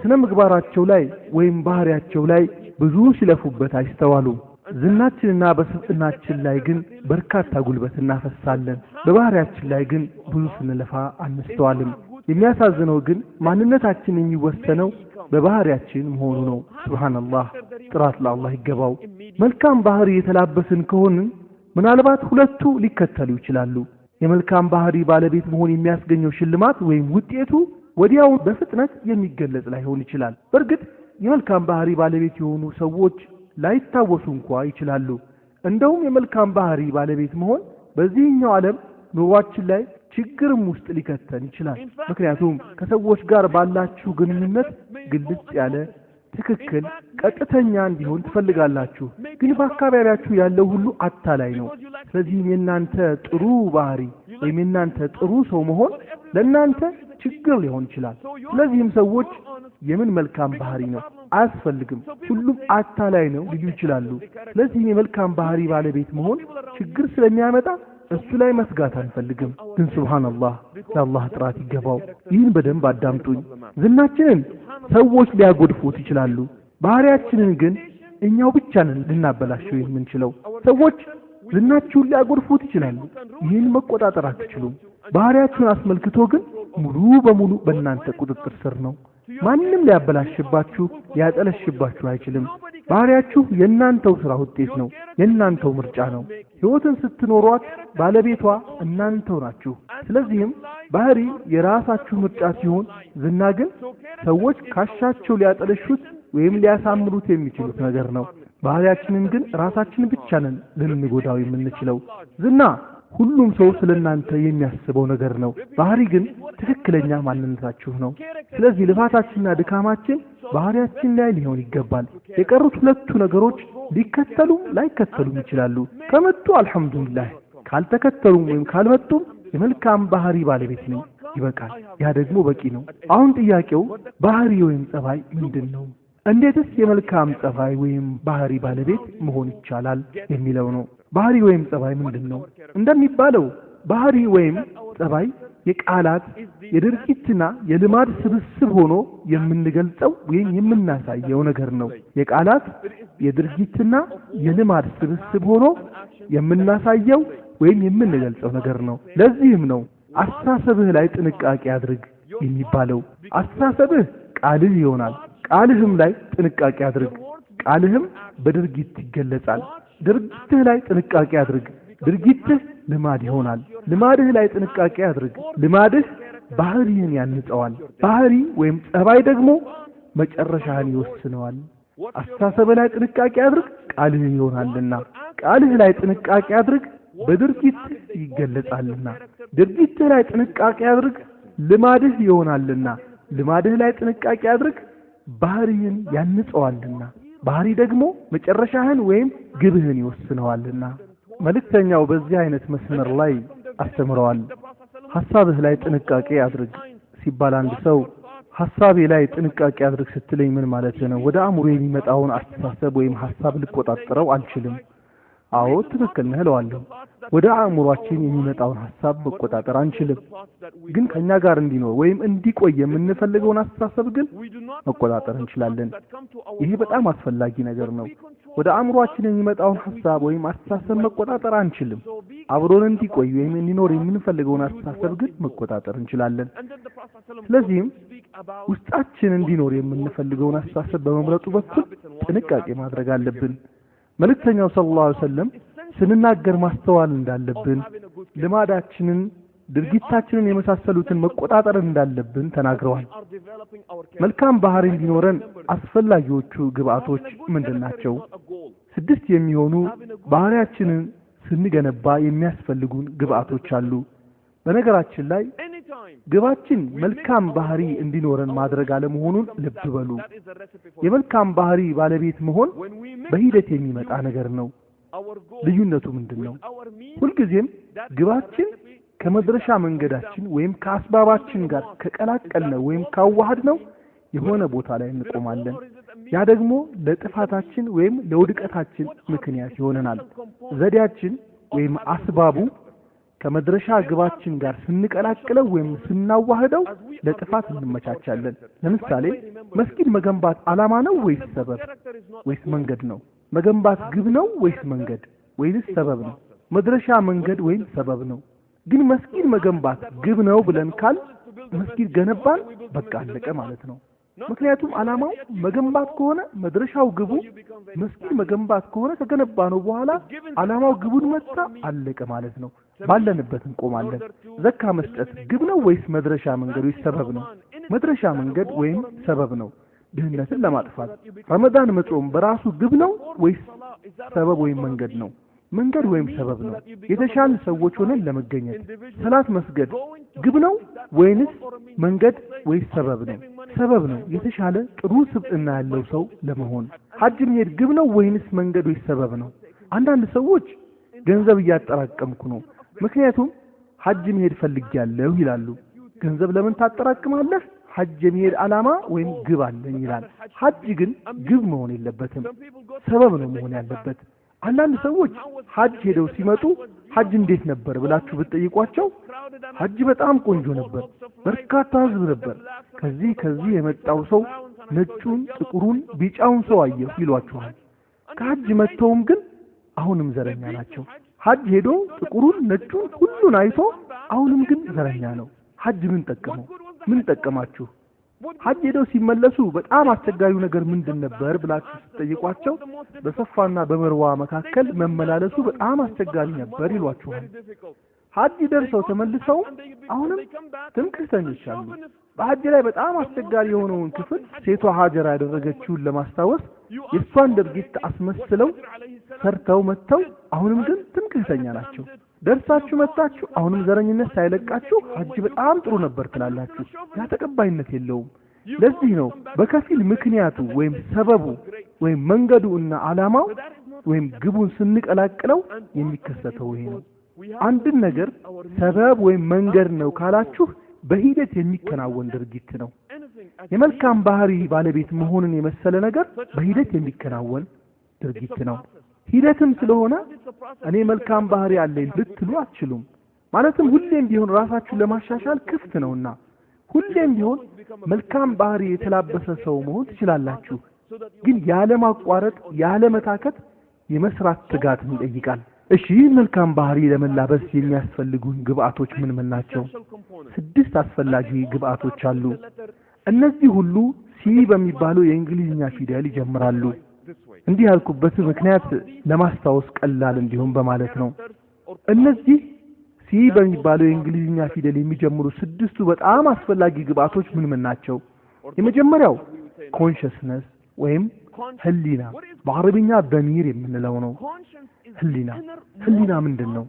ስነ ምግባራቸው ላይ ወይም ባህሪያቸው ላይ ብዙ ሲለፉበት አይስተዋሉም። ዝናችንና በስብዕናችን ላይ ግን በርካታ ጉልበት እናፈሳለን። በባህሪያችን ላይ ግን ብዙ ስንለፋ አንስተዋልም። የሚያሳዝነው ግን ማንነታችን የሚወሰነው በባህሪያችን መሆኑ ነው። ሱብሃንአላህ፣ ጥራት ለአላህ ይገባው። መልካም ባህሪ የተላበስን ከሆንን ምናልባት ሁለቱ ሊከተሉ ይችላሉ። የመልካም ባህሪ ባለቤት መሆን የሚያስገኘው ሽልማት ወይም ውጤቱ ወዲያው በፍጥነት የሚገለጽ ላይሆን ይችላል። በእርግጥ የመልካም ባህሪ ባለቤት የሆኑ ሰዎች ላይታወሱ እንኳን ይችላሉ። እንደውም የመልካም ባህሪ ባለቤት መሆን በዚህኛው ዓለም ኑሯችን ላይ ችግርም ውስጥ ሊከተን ይችላል። ምክንያቱም ከሰዎች ጋር ባላችሁ ግንኙነት ግልጽ ያለ፣ ትክክል፣ ቀጥተኛ እንዲሆን ትፈልጋላችሁ። ግን በአካባቢያችሁ ያለው ሁሉ አታላይ ነው። ስለዚህም የናንተ ጥሩ ባህሪ ወይም የናንተ ጥሩ ሰው መሆን ለናንተ ችግር ሊሆን ይችላል። ስለዚህም ሰዎች የምን መልካም ባህሪ ነው አያስፈልግም፣ ሁሉም አታላይ ነው ሊሉ ይችላሉ። ስለዚህም የመልካም ባህሪ ባለቤት መሆን ችግር ስለሚያመጣ እሱ ላይ መስጋት አንፈልግም። ግን ሱብሃንአላህ፣ ለአላህ ጥራት ይገባው። ይህን በደንብ አዳምጡኝ። ዝናችንን ሰዎች ሊያጎድፉት ይችላሉ። ባህሪያችንን ግን እኛው ብቻ ነን ልናበላሸው የምንችለው። ሰዎች ዝናችሁን ሊያጎድፉት ይችላሉ። ይህን መቆጣጠር አትችሉም። ባህሪያችሁን አስመልክቶ ግን ሙሉ በሙሉ በእናንተ ቁጥጥር ስር ነው። ማንንም ሊያበላሽባችሁ ሊያጠለሽባችሁ አይችልም። ባህሪያችሁ የእናንተው ስራ ውጤት ነው፣ የእናንተው ምርጫ ነው። ህይወትን ስትኖሯት ባለቤቷ እናንተው ናችሁ። ስለዚህም ባህሪ የራሳችሁ ምርጫ ሲሆን ዝና ግን ሰዎች ካሻቸው ሊያጠለሹት ወይም ሊያሳምሩት የሚችሉት ነገር ነው። ባህሪያችንን ግን ራሳችን ብቻ ነን ልንጎዳው የምንችለው። ዝና ሁሉም ሰው ስለናንተ የሚያስበው ነገር ነው። ባህሪ ግን ትክክለኛ ማንነታችሁ ነው። ስለዚህ ልፋታችንና ድካማችን ባህሪያችን ላይ ሊሆን ይገባል። የቀሩት ሁለቱ ነገሮች ሊከተሉም ላይከተሉም ይችላሉ። ከመጡ አልহামዱሊላህ፣ ካልተከተሉም ወይም ካልመጡም የመልካም ባህሪ ባለቤት ነኝ፣ ይበቃል። ያ ደግሞ በቂ ነው። አሁን ጥያቄው ባህሪ ወይም ጸባይ ምንድነው? እንዴትስ የመልካም ጸባይ ወይም ባህሪ ባለቤት መሆን ይቻላል የሚለው ነው። ባህሪ ወይም ጸባይ ምንድነው? እንደሚባለው ባህሪ ወይም ጸባይ የቃላት የድርጊትና የልማድ ስብስብ ሆኖ የምንገልጸው ወይም የምናሳየው ነገር ነው። የቃላት የድርጊትና የልማድ ስብስብ ሆኖ የምናሳየው ወይም የምንገልጸው ነገር ነው። ለዚህም ነው አስተሳሰብህ ላይ ጥንቃቄ አድርግ የሚባለው። አስተሳሰብህ ቃልህ ይሆናል። ቃልህም ላይ ጥንቃቄ አድርግ። ቃልህም በድርጊት ይገለጻል። ድርጊትህ ላይ ጥንቃቄ አድርግ። ድርጊትህ ልማድ ይሆናል። ልማድህ ላይ ጥንቃቄ አድርግ። ልማድህ ባህሪህን ያንጸዋል። ባህሪ ወይም ጸባይ ደግሞ መጨረሻህን ይወስነዋል። አስተሳሰብህ ላይ ጥንቃቄ አድርግ፣ ቃልህ ይሆናልና። ቃልህ ላይ ጥንቃቄ አድርግ፣ በድርጊት ይገለጻልና። ድርጊትህ ላይ ጥንቃቄ አድርግ፣ ልማድህ ይሆናልና። ልማድህ ላይ ጥንቃቄ አድርግ፣ ባህሪህን ያንጸዋልና። ባህሪ ደግሞ መጨረሻህን ወይም ግብህን ይወስነዋልና። መልእክተኛው በዚህ አይነት መስመር ላይ አስተምረዋል። ሐሳብህ ላይ ጥንቃቄ አድርግ ሲባል አንድ ሰው ሐሳቤ ላይ ጥንቃቄ አድርግ ስትለኝ ምን ማለት ነው? ወደ አእምሮ የሚመጣውን አስተሳሰብ ወይም ሐሳብ ልቆጣጠረው አልችልም። አዎ ትክክል ነህ እለዋለሁ። ወደ አእምሮአችን የሚመጣውን ሐሳብ መቆጣጠር አንችልም። ግን ከኛ ጋር እንዲኖር ወይም እንዲቆይ የምንፈልገውን አስተሳሰብ ግን መቆጣጠር እንችላለን። ይሄ በጣም አስፈላጊ ነገር ነው። ወደ አእምሮአችን የሚመጣውን ሐሳብ ወይም አስተሳሰብ መቆጣጠር አንችልም። አብሮን እንዲቆይ ወይም እንዲኖር የምንፈልገውን አስተሳሰብ ግን መቆጣጠር እንችላለን። ስለዚህም ውስጣችን እንዲኖር የምንፈልገውን አስተሳሰብ በመምረጡ በኩል ጥንቃቄ ማድረግ አለብን። መልእክተኛው ሰለላሁ ዐለይሂ ወሰለም ስንናገር ማስተዋል እንዳለብን፣ ልማዳችንን፣ ድርጊታችንን የመሳሰሉትን መቆጣጠር እንዳለብን ተናግረዋል። መልካም ባህሪ እንዲኖረን አስፈላጊዎቹ ግብአቶች ምንድናቸው? 6 የሚሆኑ ባህሪያችንን ስንገነባ የሚያስፈልጉን ግብአቶች አሉ። በነገራችን ላይ ግባችን መልካም ባህሪ እንዲኖረን ማድረግ አለመሆኑን ልብ በሉ። የመልካም ባህሪ ባለቤት መሆን በሂደት የሚመጣ ነገር ነው። ልዩነቱ ምንድነው? ሁልጊዜም ግባችን ከመድረሻ መንገዳችን ወይም ከአስባባችን ጋር ከቀላቀልነው ወይም ካዋሃድነው የሆነ ቦታ ላይ እንቆማለን። ያ ደግሞ ለጥፋታችን ወይም ለውድቀታችን ምክንያት ይሆነናል። ዘዴያችን ወይም አስባቡ ከመድረሻ ግባችን ጋር ስንቀላቅለው ወይም ስናዋህደው ለጥፋት እንመቻቻለን። ለምሳሌ መስጊድ መገንባት ዓላማ ነው ወይስ ሰበብ ወይስ መንገድ ነው? መገንባት ግብ ነው ወይስ መንገድ ወይስ ሰበብ ነው? መድረሻ መንገድ ወይም ሰበብ ነው። ግን መስጊድ መገንባት ግብ ነው ብለን ካል መስጊድ ገነባን በቃ አለቀ ማለት ነው። ምክንያቱም ዓላማው መገንባት ከሆነ መድረሻው ግቡ መስጊድ መገንባት ከሆነ ከገነባ ነው በኋላ ዓላማው ግቡን መታ አለቀ ማለት ነው። ባለንበት እንቆማለን። ዘካ መስጠት ግብ ነው ወይስ መድረሻ መንገድ ወይስ ሰበብ ነው? መድረሻ መንገድ ወይም ሰበብ ነው ድህነትን ለማጥፋት። ረመዳን መጾም በራሱ ግብ ነው ወይስ ሰበብ ወይም መንገድ ነው? መንገድ ወይም ሰበብ ነው። የተሻለ ሰዎች ሆነን ለመገኘት ሰላት መስገድ ግብ ነው ወይንስ መንገድ ወይስ ሰበብ ነው? ሰበብ ነው። የተሻለ ጥሩ ስብዕና ያለው ሰው ለመሆን ሐጅ መሄድ ግብ ነው ወይንስ መንገድ ወይስ ሰበብ ነው? አንዳንድ ሰዎች ገንዘብ እያጠራቀምኩ ነው ምክንያቱም ሐጅ መሄድ ፈልጊያለሁ ይላሉ። ገንዘብ ለምን ታጠራቅማለህ? ሐጅ የመሄድ ዓላማ ወይም ግብ አለኝ ይላል። ሐጅ ግን ግብ መሆን የለበትም፣ ሰበብ ነው መሆን ያለበት። አንዳንድ ሰዎች ሐጅ ሄደው ሲመጡ ሐጅ እንዴት ነበር ብላችሁ ብትጠይቋቸው ሐጅ በጣም ቆንጆ ነበር፣ በርካታ ህዝብ ነበር፣ ከዚህ የመጣው ሰው ነጩን፣ ጥቁሩን፣ ቢጫውን ሰው አየሁ ይሏችኋል። ከሐጅ መጥተውም ግን አሁንም ዘረኛ ናቸው። ሐጅ ሄዶ ጥቁሩን፣ ነጩን ሁሉን አይቶ አሁንም ግን ዘረኛ ነው። ሐጅ ምን ጠቀመው? ምን ጠቀማችሁ? ሐጅ ሄደው ሲመለሱ በጣም አስቸጋሪው ነገር ምንድን ነበር ብላችሁ ስትጠይቋቸው በሰፋና በመርዋ መካከል መመላለሱ በጣም አስቸጋሪ ነበር ይሏችኋል። ሐጅ ደርሰው ተመልሰው አሁንም ትምክህተኞች አሉ። በሐጅ ላይ በጣም አስቸጋሪ የሆነውን ክፍል ሴቷ ሀጀራ ያደረገችውን ለማስታወስ የሷን ድርጊት አስመስለው ሰርተው መተው አሁንም ግን ትምክህተኛ ናቸው። ደርሳችሁ መጣችሁ አሁንም ዘረኝነት ሳይለቃችሁ ሐጅ በጣም ጥሩ ነበር ትላላችሁ። ያ ተቀባይነት የለውም። ለዚህ ነው በከፊል ምክንያቱ ወይም ሰበቡ ወይም መንገዱና ዓላማው ወይም ግቡን ስንቀላቅለው የሚከሰተው ይሄ ነው። አንድን ነገር ሰበብ ወይም መንገድ ነው ካላችሁ በሂደት የሚከናወን ድርጊት ነው። የመልካም ባህሪ ባለቤት መሆንን የመሰለ ነገር በሂደት የሚከናወን ድርጊት ነው። ሂደትም ስለሆነ እኔ መልካም ባህሪ አለኝ ልትሉ አትችሉም። ማለትም ሁሌም ቢሆን ራሳችሁን ለማሻሻል ክፍት ነውና ሁሌም ቢሆን መልካም ባህሪ የተላበሰ ሰው መሆን ትችላላችሁ። ግን ያለ ማቋረጥ ያለ መታከት የመስራት ትጋትን ይጠይቃል። እሺ መልካም ባህሪ ለመላበስ የሚያስፈልጉን ግብአቶች ምን ናቸው? 6 አስፈላጊ ግብአቶች አሉ። እነዚህ ሁሉ ሲ በሚባለው የእንግሊዝኛ ፊደል ይጀምራሉ። እንዲህ ያልኩበት ምክንያት ለማስታወስ ቀላል እንዲሆን በማለት ነው። እነዚህ ሲ በሚባለው የእንግሊዝኛ ፊደል የሚጀምሩ 6ቱ በጣም አስፈላጊ ግብአቶች ምን ናቸው? የመጀመሪያው ኮንሽስነስ ወይም ህሊና፣ በአረብኛ በሚር የምንለው ነው። ህሊና ምንድነው?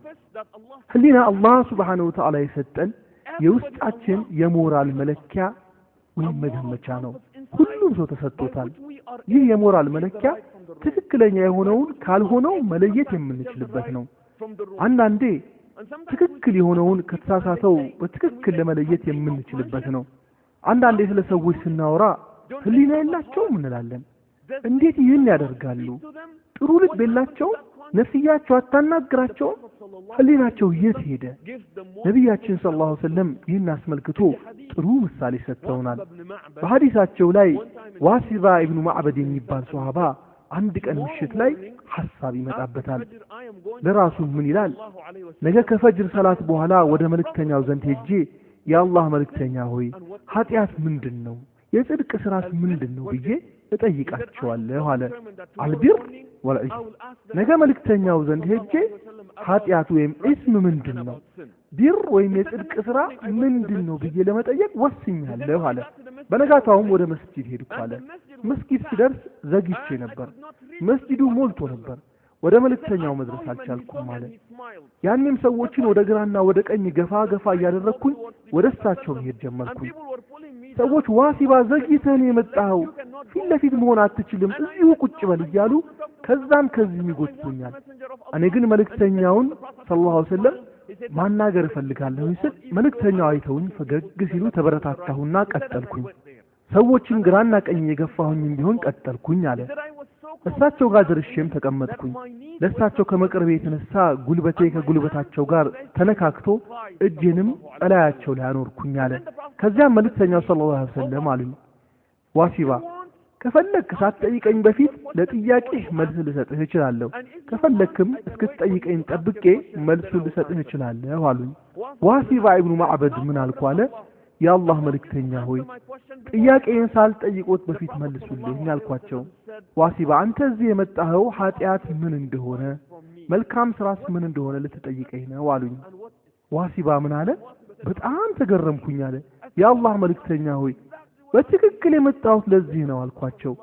ህሊና አላህ Subhanahu Wa Ta'ala የሰጠን የውስጣችን የሞራል መለኪያ ወይም መገመቻ ነው። ሁሉም ሰው ተሰጥቶታል። ይህ የሞራል መለኪያ ትክክለኛ የሆነውን ካልሆነው መለየት የምንችልበት ነው። አንዳንዴ ትክክል የሆነውን ከተሳሳተው በትክክል ለመለየት የምንችልበት ነው። አንዳንዴ ስለ ሰዎች ስናወራ ህሊና የላቸውም እንላለን። እንዴት ይህን ያደርጋሉ? ጥሩ ልብ የላቸውም? ነፍስያቸው አታናግራቸው? ህሊናቸው የት ሄደ? ነብያችን ሰለላሁ ዐለይሂ ወሰለም ይህን አስመልክቶ ጥሩ ምሳሌ ሰጥተውናል። በሐዲሳቸው ላይ ዋሲባ ኢብኑ ማዕበድ የሚባል ሷሃባ አንድ ቀን ምሽት ላይ ሐሳብ ይመጣበታል። ለራሱ ምን ይላል? ነገ ከፈጅር ሰላት በኋላ ወደ መልእክተኛው ዘንድ ሄጄ የአላህ መልእክተኛ ሆይ ኃጢአት ምንድነው? የጽድቅ ስራስ ምንድነው ብዬ እጠይቃቸዋለሁ አለ። አልቢር ወልኢስ ነገ መልእክተኛው ዘንድ ሄጄ ኃጢአት ወይም እስም ምንድነው? ቢር ወይም የጽድቅ ስራ ምንድነው ብዬ ለመጠየቅ ወስኛለሁ አለ። በነጋታውም ወደ መስጂድ ሄድኩ አለ። መስጊድ ሲደርስ ዘግይቼ ነበር። መስጂዱ ሞልቶ ነበር። ወደ መልእክተኛው መድረስ አልቻልኩም አለ። ያንንም ሰዎችን ወደ ግራና ወደ ቀኝ ገፋ እያደረኩኝ ወደ እሳቸው መሄድ ጀመርኩኝ። ሰዎች ዋሲባ ዘግይተህ ነው የመጣኸው፣ ፊት ለፊት መሆን አትችልም፣ እዚሁ ቁጭ በል እያሉ ከዛም ከዚህም ይጎትቱኛል። እኔ ግን መልእክተኛውን ሰለላሁ ዐለይሂ ወሰለም ማናገር እፈልጋለሁ ስል መልእክተኛው አይተውኝ ፈገግ ሲሉ ተበረታታሁና ቀጠልኩኝ። ሰዎችን ግራና ቀኝ የገፋሁኝም ቢሆን ቀጠልኩኝ አለ። እሳቸው ጋር ደርሼም ተቀመጥኩኝ። ለእሳቸው ከመቅረቤ የተነሳ ጉልበቴ ከጉልበታቸው ጋር ተነካክቶ እጄንም እላያቸው ላይ አኖርኩኝ አለ። ከዚያም መልእክተኛው ሰለላሁ ዐለይሂ ወሰለም አሉኝ፣ ዋሲባ ከፈለክ ሳትጠይቀኝ በፊት ለጥያቄህ መልስ ልሰጥህ እችላለሁ፣ ከፈለክም እስክትጠይቀኝ ጠብቄ መልሱን ልሰጥህ እችላለሁ አሉኝ። ዋሲባ ኢብኑ ማዕበድ ምን አልኩ አለ፣ የአላህ መልእክተኛ ሆይ ጥያቄን ሳልጠይቆት በፊት መልሱልኝ አልኳቸው። ዋሲባ አንተ እዚህ የመጣኸው ኃጢአት ምን እንደሆነ መልካም ስራስ ምን እንደሆነ ልትጠይቀኝ ነው አሉኝ። ዋሲባ ምን አለ፣ በጣም ተገረምኩኝ አለ። የአላህ መልእክተኛ ሆይ በትክክል የመጣሁት ለዚህ ነው አልኳቸው።